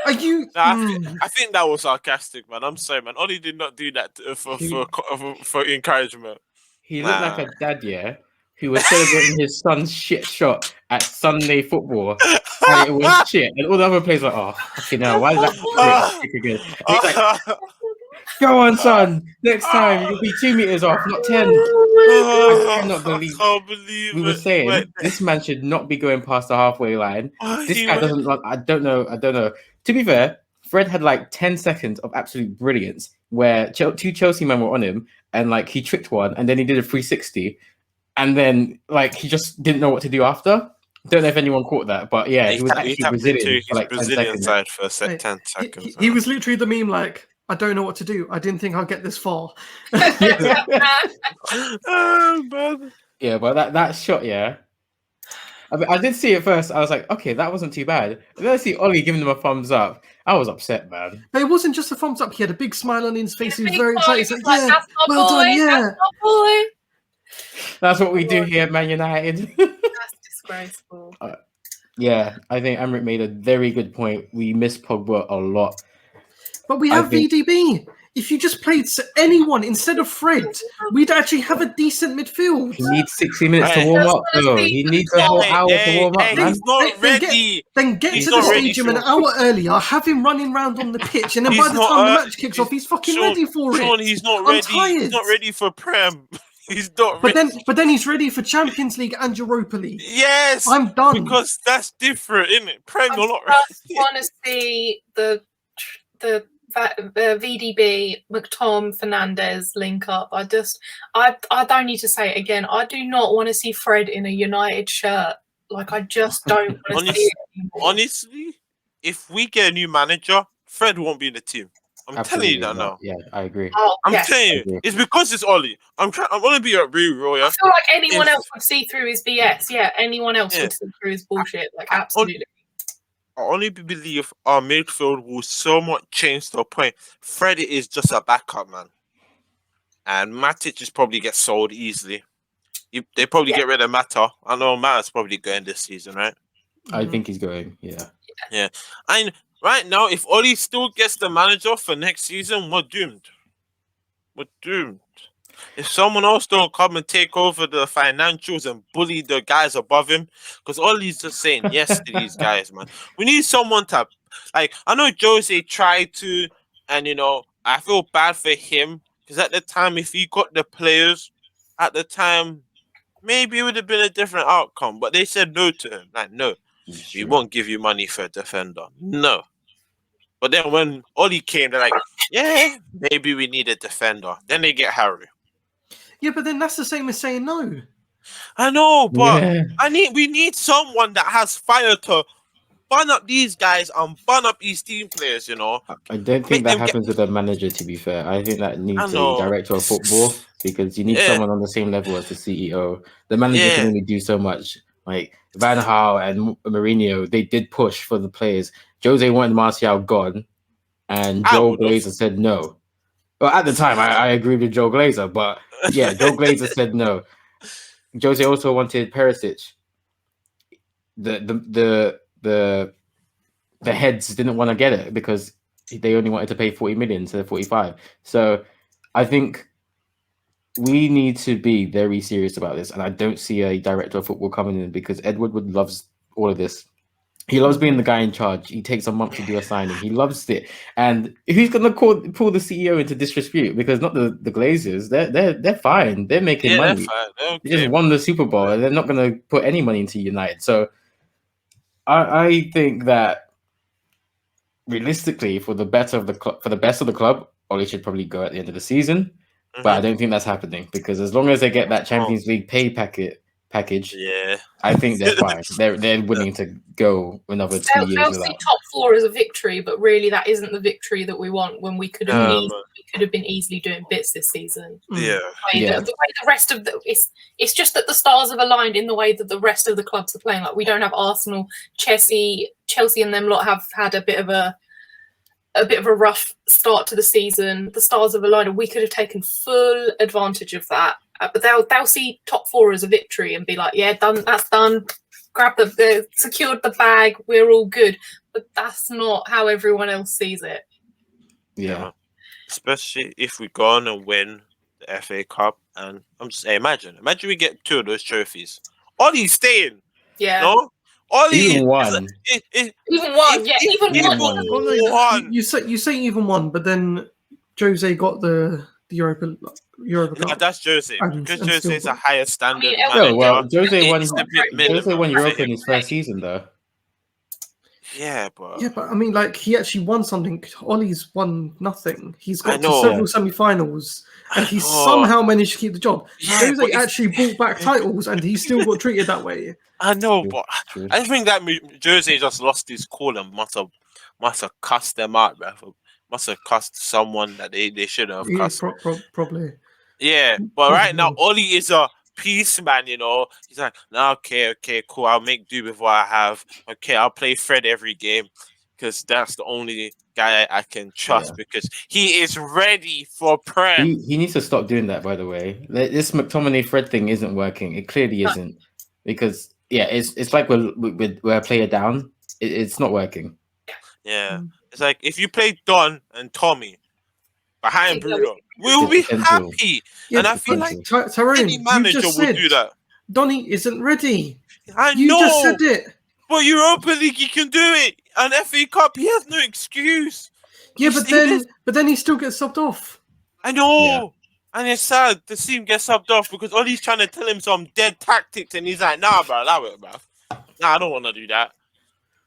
Are you? I think that was sarcastic, man. I'm sorry, man. Oli did not do that for encouragement. He looked like a dad, yeah, who was celebrating his son's shit shot at Sunday football, and it was shit, and all the other players were like, oh, fucking hell, why did that kick again? And he's like, go on, son, next time you'll be 2 meters off, not 10. I cannot believe we were saying this man should not be going past the halfway line. This guy doesn't like, I don't know. To be fair, Fred had like 10 seconds of absolute brilliance where two Chelsea men were on him, and like he tricked one, and then he did a 360. And then, like, he just didn't know what to do after. Don't know if anyone caught that, but yeah, he was actually Brazilian for like 10 seconds. Side for 10 seconds. He was literally the meme, like, I don't know what to do. I didn't think I'd get this far. Oh, man. Yeah, but that shot, yeah. I did see it first. I was like, okay, that wasn't too bad. And then I see Oli giving him a thumbs up. I was upset, man. But it wasn't just a thumbs up. He had a big smile on his face. He was very excited. He's like, yeah, well done, yeah. That's my boy. That's what we do here at Man United. That's disgraceful. Yeah, I think Amrit made a very good point. We miss Pogba a lot. But we have VDB. If you just played anyone instead of Fred, we'd actually have a decent midfield. He needs 60 minutes to warm up, though. He needs a whole hour to warm up, man. He's not ready. Then get to the stadium an hour earlier, have him running around on the pitch, and then by the time the match kicks off, he's fucking ready for it. Sean, he's not ready. He's not ready for Prem. He's not ready. But then he's ready for Champions League and Europa League. Yes, I'm done. Because that's different, isn't it? Prem, you're not ready. I just want to see the VDB McTom Fernandez link up. I don't need to say it again. I do not want to see Fred in a United shirt. Like, I just don't want to see it anymore. Honestly, if we get a new manager, Fred won't be in the team. I'm telling you that now. Yeah, I agree. I'm telling you, it's because it's Oli. I'm gonna be a real. Yeah? I feel like anyone else would see through his BS. Yeah, anyone else would see through his bullshit. Like, absolutely. I only believe our midfield will so much change to a point. Fred is just a backup, man. And Matic just probably gets sold easily. They probably get rid of Mata. I know Mata's probably going this season, right? I think he's going, yeah. And right now, if Oli still gets the manager for next season, we're doomed. We're doomed. If someone else don't come and take over the financials and bully the guys above him, because Oli's just saying yes to these guys, man. We need someone to, like, I know Jose tried to, and, you know, I feel bad for him, because at the time, if he got the players, at the time, maybe it would have been a different outcome, but they said no to him. Like, no. We True. won't give you money for a defender. No. But then when Oli came, they're like, yeah, maybe we need a defender. Then they get Harry. Yeah, but then that's the same as saying no. I know, but Yeah. we need someone that has fire to bun up these guys and bun up these team players, you know. I don't Make think that them get- happens with a manager, to be fair. I think that needs a know. director of football because you need Yeah. someone on the same level as the CEO. The manager can Yeah. only do so much. Like Van Gaal and Mourinho, they did push for the players. Jose wanted Martial gone, and I Joe would've. Glazer said no. Well, at the time, I agreed with Joe Glazer, but yeah, Joe Glazer said no. Jose also wanted Perisic. The heads didn't want to get it because they only wanted to pay 40 million instead of 45. So I think we need to be very serious about this. And I don't see a director of football coming in because Ed Woodward loves all of this. He loves being the guy in charge. He takes a month to do a signing. He loves it. And who's gonna pull the CEO into disrepute? Because not the Glazers. They're fine. They're making Yeah, money. they're fine. They're They just okay. won the Super Bowl, and they're not gonna put any money into United. So I think that realistically, for the best of the club, Oli should probably go at the end of the season. But I don't think that's happening because as long as they get that Champions League pay package, Yeah. I think they're fine. They're willing to go another 2 years They'll without. see top four as a victory, but really that isn't the victory that we want when we could have been easily doing bits this season. Yeah. Yeah. The way the rest of it's just that the stars have aligned in the way that the rest of the clubs are playing. Like we don't have Arsenal, Chelsea, and them lot have had a bit of a rough start to the season. The stars have aligned, and we could have taken full advantage of that. But they'll see top four as a victory and be like, yeah, done. That's done. Grab secured the bag. We're all good. But that's not how everyone else sees it. Yeah. Especially if we go on and win the FA Cup, and I'm just saying, imagine we get 2 of those trophies. Ollie's staying. Yeah. No. Ollie Even one. Even one. Yeah. Even Even one. one. Well, no, One. you say even one, but then Jose got the Europa No, Cup. that's Jose. And Because still Jose's a got- higher standard Yeah, manager. No, well, Jose won. It's a bit Jose minimum won for Europa him. in his first season, though. Yeah, but Yeah, but I mean, like he actually won something. Ollie's won nothing. He's I got to know. several semi-finals, and he know. somehow managed to keep the job. Yeah, Jose but it's- actually brought back titles, and he still got treated that way. I know, True, but true. I think that Jose just lost his cool and must have cussed them out, bro. Must have cussed someone that they shouldn't have Yeah, cussed. probably. Yeah, but right now Probably. Ollie is a peace man, you know. He's like, nah, okay, cool. I'll make do with what I have. Okay, I'll play Fred every game because that's the only guy I can trust Yeah. because he is ready for Prem. He needs to stop doing that. By the way, this McTominay Fred thing isn't working. It clearly isn't because it's like we're a player down. It's not working. Yeah, Mm. it's like if you play Don and Tommy behind Yeah, Bruno, we'll be potential. happy. Yeah, And I feel but like Tyrone, any you manager just will said do that. Donny isn't ready. I You know, just said it. but Europa League he can do it. An FA Cup, he has no excuse. Yeah, You but see this? then he still gets subbed off. I know. Yeah. And it's sad the team gets subbed off because Ollie's trying to tell him some dead tactics and he's like, nah, bro, allow it, bro. Nah, I don't want to do that.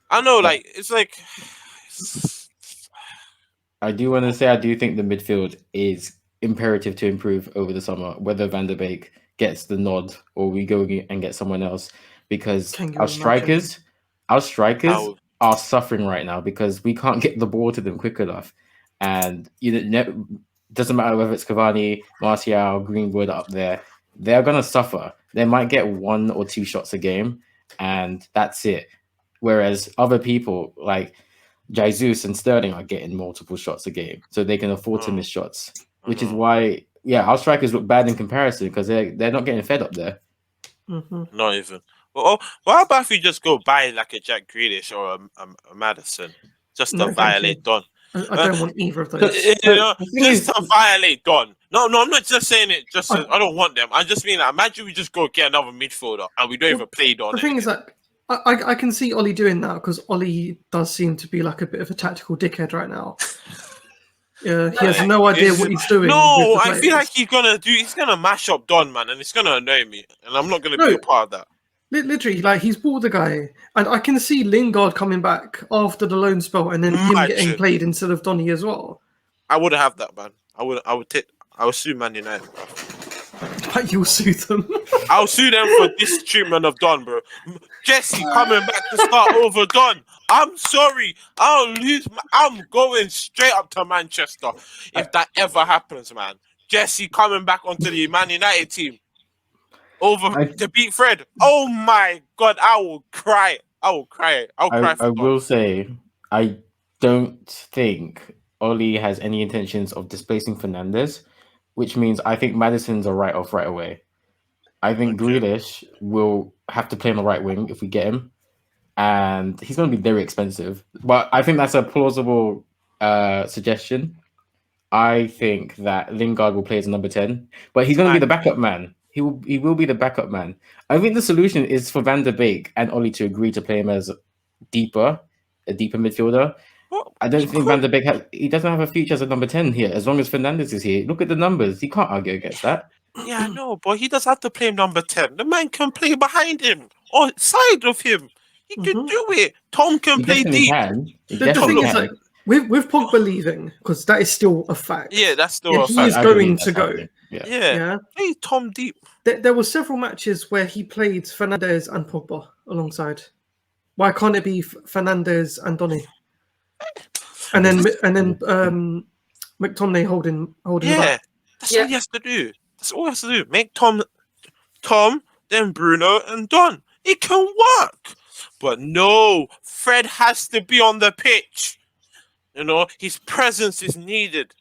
I know, Yeah. like, it's like. I do want to say I do think the midfield is imperative to improve over the summer, whether Van der Beek gets the nod or we go and get someone else, because Can you our imagine? strikers How- are suffering right now because we can't get the ball to them quick enough. And doesn't matter whether it's Cavani, Martial, Greenwood up there, they're gonna suffer. They might get 1 or 2 shots a game, and that's it. Whereas other people like Jesus and Sterling are getting multiple shots a game, so they can afford to Oh. miss shots. Which is why, our strikers look bad in comparison because they're not getting fed up there. Hmm. Not even. Well, how about if you just go buy like a Jack Grealish or a Madison just to No, thank violate you. Don? I don't want either of those. You know, the thing just is- to violate Don. No, I'm not just saying it. I don't want them. I just mean like, imagine we just go get another midfielder and we don't even play Don. The thing is that I can see Ollie doing that because Ollie does seem to be like a bit of a tactical dickhead right now. He has no idea what he's doing. No, with the I feel players. like he's gonna mash up Don, man, and it's gonna annoy me, and I'm not gonna No. be a part of that. Literally, like he's bought the guy, and I can see Lingard coming back after the loan spell, and then him getting Imagine. played instead of Donny as well. I wouldn't have that, man. I would sue Man United. Like you'll sue them. I'll sue them for this treatment of Don, bro. Jesse coming back to start over Don. I'm sorry. I'm going straight up to Manchester if that ever happens, man. Jesse coming back onto the Man United team to beat Fred. Oh my God, I will cry. I will say, I don't think Oli has any intentions of displacing Fernandes, which means I think Maddison's a write-off right away. I think Grealish will have to play on the right wing if we get him, and he's going to be very expensive. But I think that's a plausible suggestion. I think that Lingard will play as number 10, but he's going to be the backup man. He will be the backup man. I think the solution is for Van der Beek and Oli to agree to play him as a deeper midfielder. I don't think Van der Beek doesn't have a future as a number 10 here. As long as Fernandes is here, look at the numbers. He can't argue against that. Yeah, I know, but he does have to play number 10. The man can play behind him or side of him. He can do it. Tom can play deep. The thing is, like, with Pogba leaving, because that is still a fact. Yeah, that's still a fact. He is going to go. Yeah. Play Tom deep. There were several matches where he played Fernandes and Pogba alongside. Why can't it be Fernandes and Donny? And then McTominay holding back. That's all he has to do. That's all he has to do. Make Tom, then Bruno and Don. It can work. But no, Fred has to be on the pitch. You know, his presence is needed.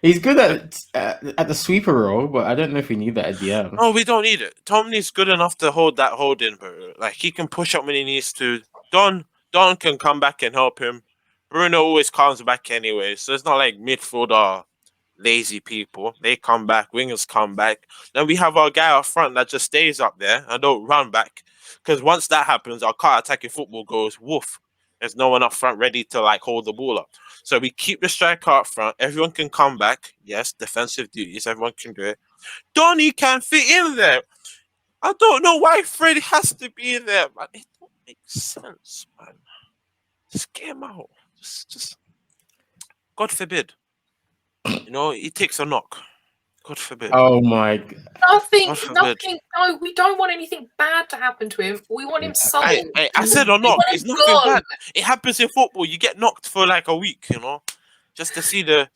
He's good at the sweeper role, but I don't know if we need that at DM. No, we don't need it. Tomley's good enough to hold that holding, bro. Like, he can push up when he needs to. Don can come back and help him. Bruno always comes back anyway, so it's not like midfield are lazy people. They come back, wingers come back. Then we have our guy up front that just stays up there and don't run back. Because once that happens, our counter-attacking football goes woof. There's no one up front ready to like hold the ball up. So we keep the striker up front. Everyone can come back. Yes, defensive duties. Everyone can do it. Donny can fit in there. I don't know why Fred has to be in there, man. It don't make sense, man. Just get him out. Just God forbid. You know, he takes a knock. God forbid. Oh my God. Nothing. No, we don't want anything bad to happen to him. We want him sold. I said a knock. It's nothing bad. It happens in football. You get knocked for like a week, you know, just to see the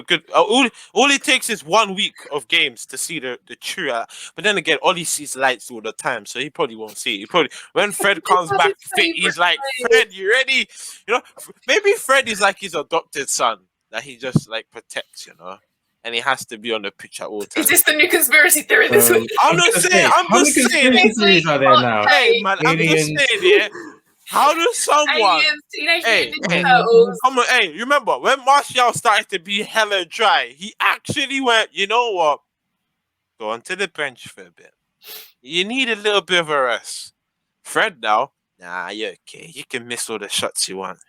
good. All it takes is 1 week of games to see the true. But then again, Ollie sees lights all the time, so he probably won't see it. When Fred comes back fit, he's like, Fred, you ready? You know, maybe Fred is like his adopted son that he just like protects, you know. And he has to be on the pitch at all times. Is this the new conspiracy theory this week? I'm just saying. How many conspiracy theories are there now? Hey, man, I'm just saying, yeah. How does someone... Aliens, Teenage Mutant Ninja Turtles. Come on, hey, remember, when Martial started to be hella dry, he actually went, you know what? Go onto the bench for a bit. You need a little bit of a rest. Fred now, nah, you're okay. You can miss all the shots you want.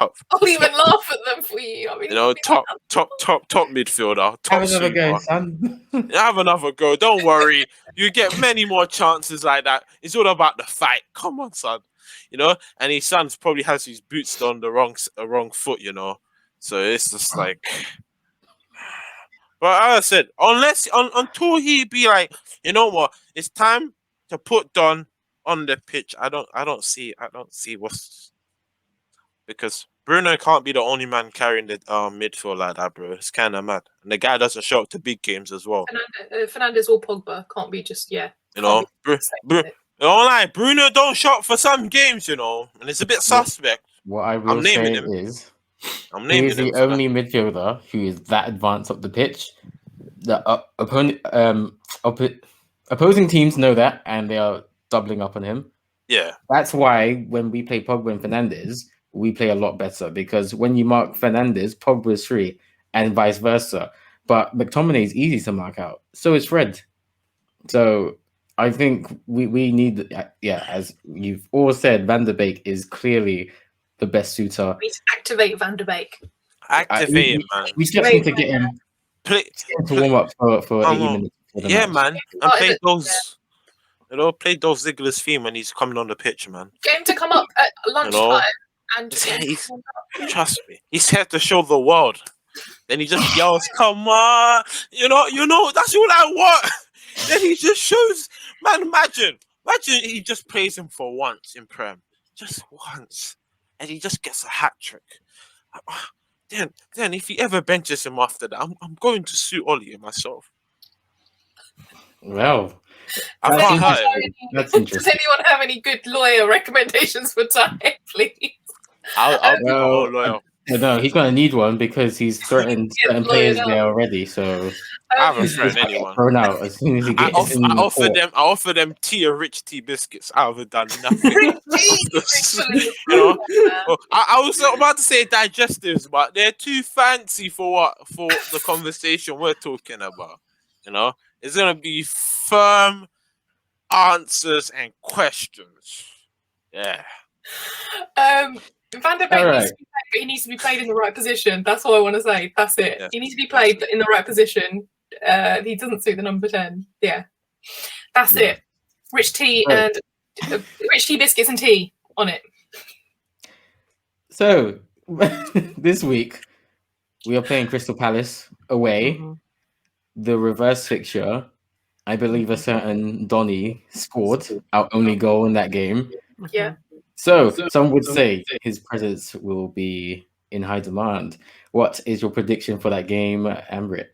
I'll even laugh at them for you. I mean, you know, top midfielder. Top have another go, son. Have another go. Don't worry. You get many more chances like that. It's all about the fight. Come on, son. You know, and his son probably has his boots on the wrong foot. You know, so it's just like. But as I said, until he be like, you know what, it's time to put Don on the pitch. I don't see what's. Because Bruno can't be the only man carrying the midfield like that, bro. It's kind of mad. And the guy doesn't show up to big games as well. Fernandes or Pogba can't be just, You know, Bruno don't show up for some games, you know. And it's a bit suspect. What I will say is, he's the only midfielder who is that advanced up the pitch. The opposing teams know that, and they are doubling up on him. Yeah. That's why when we play Pogba and Fernandes, we play a lot better, because when you mark Fernandes, Pogba is free, and vice versa. But McTominay is easy to mark out. So is Fred. So I think we need, as you've all said, Van der Beek is clearly the best suitor. We need to activate Van der Beek. Activate him, man. We just need to get him to warm up for 80 minutes for the Yeah, match. man. And Part of play it, those. Play Dolph Ziggler's theme when he's coming on the pitch, man. Get him to come up at lunchtime and He's- Trust me, he's here to show the world. Then he just yells, "Come on!" You know, that's all I want. Then he just shows, man. Imagine he just plays him for once in Prem, just once, and he just gets a hat trick. Then if he ever benches him after that, I'm going to sue Ollie and myself. Well, I that's can't hurt him. interesting. That's Does interesting. anyone have any good lawyer recommendations for Ty, please? I'll be the whole lawyer. No, he's gonna need one because he's threatened Yeah, certain lawyered players up. there already. So I haven't he's threatened anyone. thrown out as soon as he I gets in the court. offer them rich tea biscuits. I haven't done nothing. Literally. Oh, I was about to say digestives, but they're too fancy for the conversation we're talking about. It's gonna be firm answers and questions. Yeah. Van der Beek Alright. needs to be played, but he needs to be played in the right position. That's all I want to say. That's it. Yes. He needs to be played in the right position. He doesn't suit the number 10. Yeah. That's Yeah. it. Rich tea Right. and rich tea biscuits and tea on it. So this week we are playing Crystal Palace away. Mhm. The reverse fixture, I believe a certain Donny scored our only goal in that game. Yeah. So some would say his presence will be in high demand. What is your prediction for that game, Ambrit?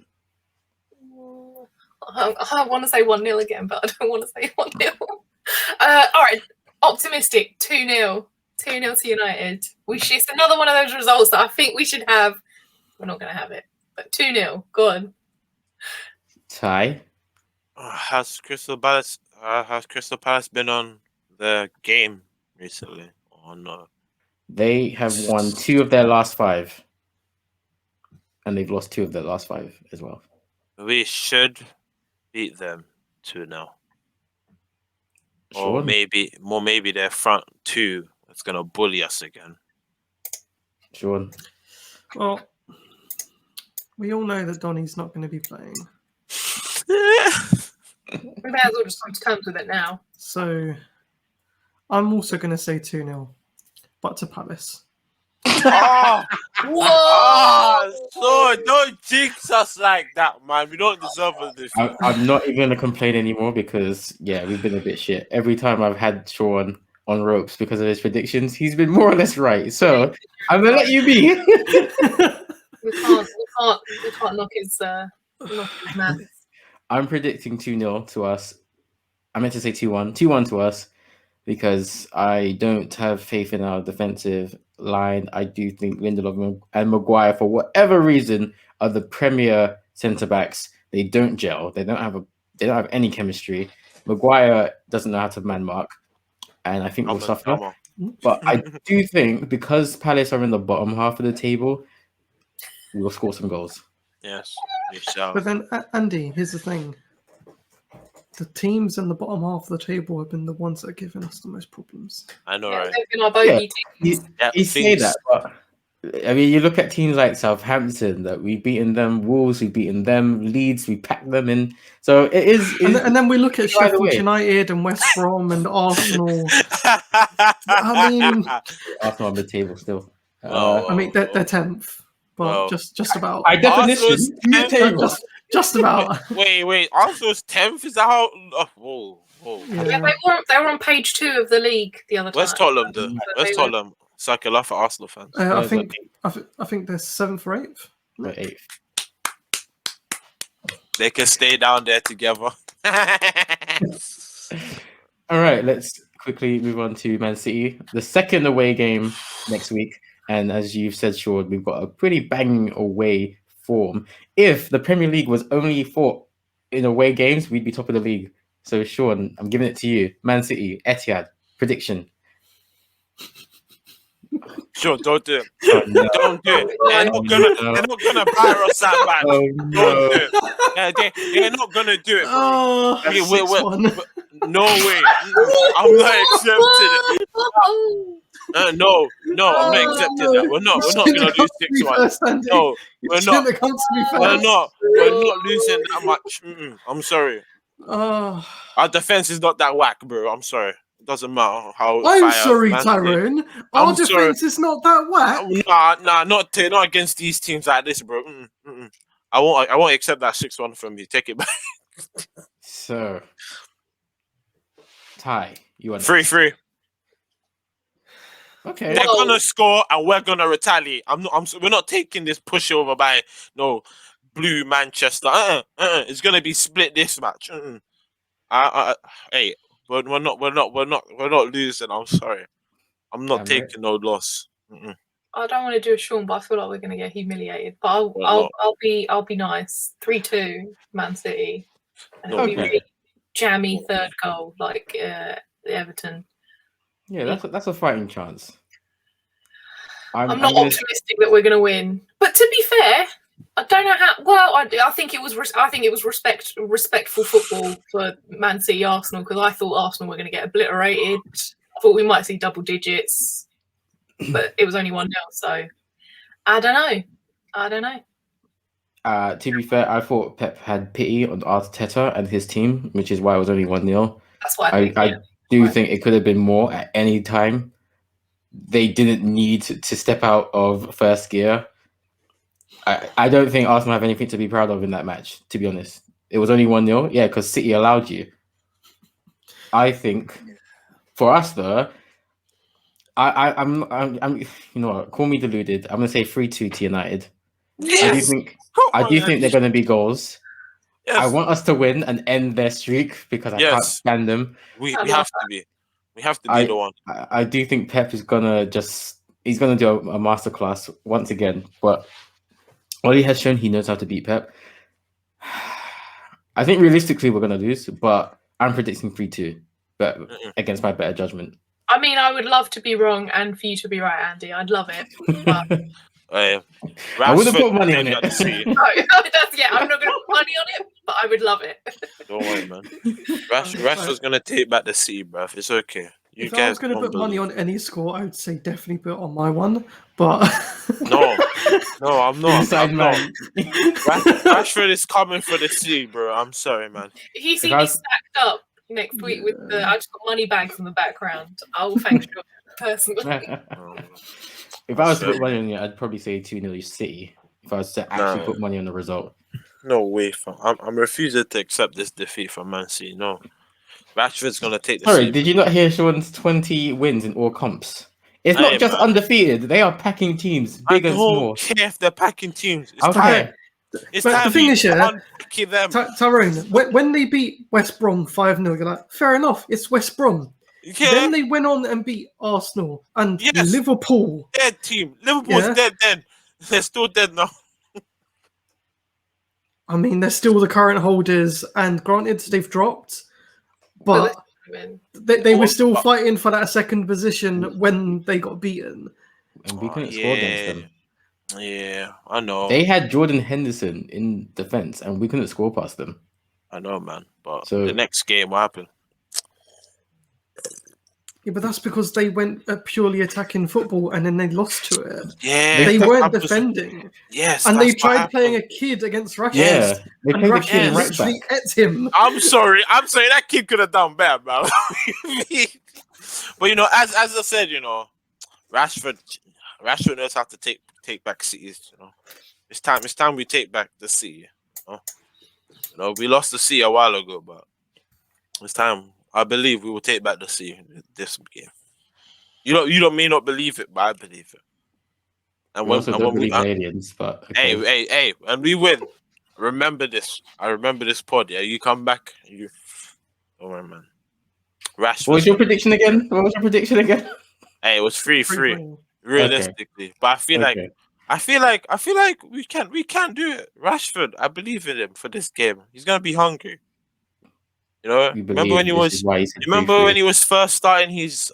I want to say 1-0 again, but I don't want to say 1-0. All right. Optimistic. 2-0. 2-0 to United. It's another one of those results that I think we should have. We're not going to have it. But 2-0. Go on. Ty? Has Crystal Palace been on the game recently or no? They have won 2 of their last 5. And they've lost 2 of their last 5 as well. We should beat them 2-0. Sure. Or maybe their front 2 is gonna bully us again. Sure. Well, we all know that Donny's not going to be playing. We may as well just come to terms with it now. So I'm also going to say 2-0, but to Palace. Oh, Whoa! so don't jinx us like that, man. We don't deserve this. I'm not even going to complain anymore because, yeah, we've been a bit shit. Every time I've had Sean on ropes because of his predictions, he's been more or less right. So I'm going to let you be. We can't knock his man. I'm predicting 2-0 to us. I meant to say 2-1. 2-1 to us because I don't have faith in our defensive line. I do think Lindelof and Maguire, for whatever reason, are the premier centre backs. They don't gel. They don't have any chemistry. Maguire doesn't know how to man mark, and I think we'll suffer. But I do think because Palace are in the bottom half of the table, we will score some goals. Yes, we shall. But then, Andy, here's the thing. The teams in the bottom half of the table have been the ones that are giving us the most problems. I know, Yeah, right? they've been our bogey teams. You say that, but I mean, you look at teams like Southampton that we've beaten them, Wolves, we've beaten them, Leeds, we packed them in. So it is. And then we look at By the Sheffield way- United and West Brom and Arsenal. I mean, Arsenal on the table still. Oh. I mean they're 10th, but Well, just about. By definition, Arsenal's in the 10th. table. Just about. Wait. Arsenal's 10th? Is that how? Oh, whoa. Yeah. Yeah, they were on page 2 of the league the other time. Where's Tottenham? Where's They were- Tottenham? It's like a lot for Arsenal fans. I think they're 7th or 8th. But 8th. They can stay down there together. All right, let's quickly move on to Man City. The second away game next week. And as you've said, Sean, we've got a pretty banging away form. If the Premier League was only fought in away games, we'd be top of the league. So, Sean, I'm giving it to you. Man City, Etihad, prediction. Sure, don't do it. Oh, no. Don't do it. They're not gonna buy us that bad. Oh, Don't no. do it. They're not gonna do it. Oh, Okay, 6-1. No way. I'm not accepting it. No, I'm not accepting that. We're not gonna lose 6-1. No, You we're shouldn't not. have come to me We're first. not. We're not losing that much. I'm sorry. Oh, Our defense is not that whack, bro. I'm sorry. It doesn't matter how I'm fire sorry, Man City. Tyrone. I'm Our sorry. defense is not that whack. Nah, not against these teams like this, bro. I won't accept that 6-1 from you. Take it back. So, Ty, you are 3-3. Okay. They're Whoa. gonna score and we're gonna retaliate. We're not taking this pushover by no blue Manchester. It's gonna be split this match. Hey, we're not losing. I'm sorry. I'm not Damn right. taking no loss. I don't want to do a Sean, but I feel like we're going to get humiliated. But We're I'll not. I'll be nice. 3-2, Man City, and No, it'll be Okay. really jammy third goal like Everton. Yeah, that's a fighting chance. I'm not gonna- optimistic that we're going to win, but to be fair, I don't know how. Well, I think it was respectful football for Man City Arsenal, because I thought Arsenal were going to get obliterated. I thought we might see double digits, but it was only 1-0. So I don't know. To be fair, I thought Pep had pity on Arteta and his team, which is why it was only 1-0. That's what I think. I do think it could have been more at any time. They didn't need to step out of first gear. I don't think Arsenal have anything to be proud of in that match, to be honest. It was only 1-0, yeah, because City allowed you. I think for us though, I'm you know what, call me deluded. I'm gonna say 3-2 to United. I do think they're gonna be goals. Yes. I want us to win and end their streak because I can't stand them. We have to be. We have to be the one. I do think Pep is gonna do a masterclass once again, but Oli has shown he knows how to beat Pep. I think realistically we're gonna lose, but I'm predicting 3-2, but against my better judgment. I mean, I would love to be wrong and for you to be right, Andy. I'd love it. But I would have put money on it. I'm not going to put money on it, but I would love it. Don't worry, man. Rashford's gonna take back the sea, bruv. It's okay. If I was going to put money on any score, I would say definitely put on my one. But no, I'm not. Inside man. Rashford is coming for the sea, bro. I'm sorry, man. If you see me stacked up next week with I just got money bags in the background, I'll thank you personally. If I was to put money on it, I'd probably say 2-0 City. If I was to actually put money on the result. No way, fam. I'm refusing to accept this defeat from Man City. No. Rashford's gonna take the Sorry, did you not hear Sean's 20 wins in all comps? It's not just undefeated. They are packing teams, big and small. I don't care if they're packing teams. It's okay. time. It's but time the thing is, Tyrone, when they beat West Brom 5-0, you're like, fair enough, it's West Brom. Yeah. Then they went on and beat Arsenal and Liverpool. Dead team. Liverpool's dead then. They're still dead now. I mean, they're still the current holders, and granted, they've dropped, but they were still fighting for that second position when they got beaten. And we couldn't score against them. Yeah, I know. They had Jordan Henderson in defense, and we couldn't score past them. I know, man. But the next game, what happened? Yeah, but that's because they went purely attacking football and then they lost to it. Yeah. They weren't defending. Yes. And they tried playing a kid against Rashford. Yeah. They and played Rashford the kid literally ate him. I'm sorry. That kid could have done better, man. But, as I said, Rashford knows how to take back cities, It's time we take back the city. We lost the city a while ago, but it's time. I believe we will take back the city this game. You may not believe it, but I believe it. And we also don't believe in aliens, but okay. Hey, and we win. Remember this. I remember this pod. Yeah, you come back. Don't worry, man. Rashford. What was your prediction again? Hey, it was 3-3. Realistically, okay. But I feel like we can do it. Rashford, I believe in him for this game. He's gonna be hungry. Remember when he was first starting his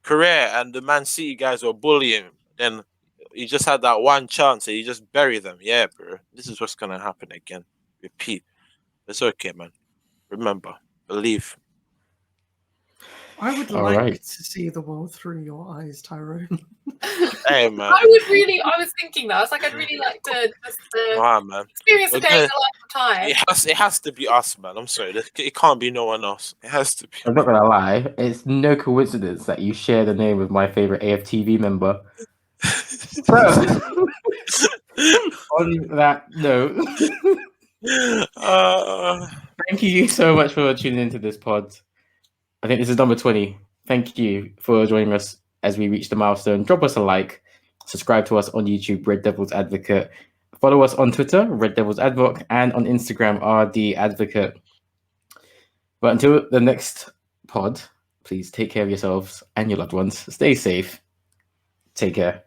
career and the Man City guys were bullying him? Then he just had that one chance and he just buried them. Yeah, bro. This is what's gonna happen again. Repeat. It's okay, man. Remember, believe. I would All like right. to see the world through your eyes, Tyrone. Hey, man. I was thinking that. I was like, I'd really like to just Man. experience the But day in then- a lifetime. It has to be us, man. I'm sorry. It can't be no one else. It has to be. I'm not gonna lie, it's no coincidence that you share the name of my favorite AFTV member. Bro, on that note, thank you so much for tuning into this pod. I think this is number 20. Thank you for joining us as we reach the milestone. Drop us a like, subscribe to us on YouTube, Red Devils Advocate. Follow us on Twitter, Red Devils Advocate, and on Instagram, RD Advocate. But until the next pod, please take care of yourselves and your loved ones. Stay safe. Take care.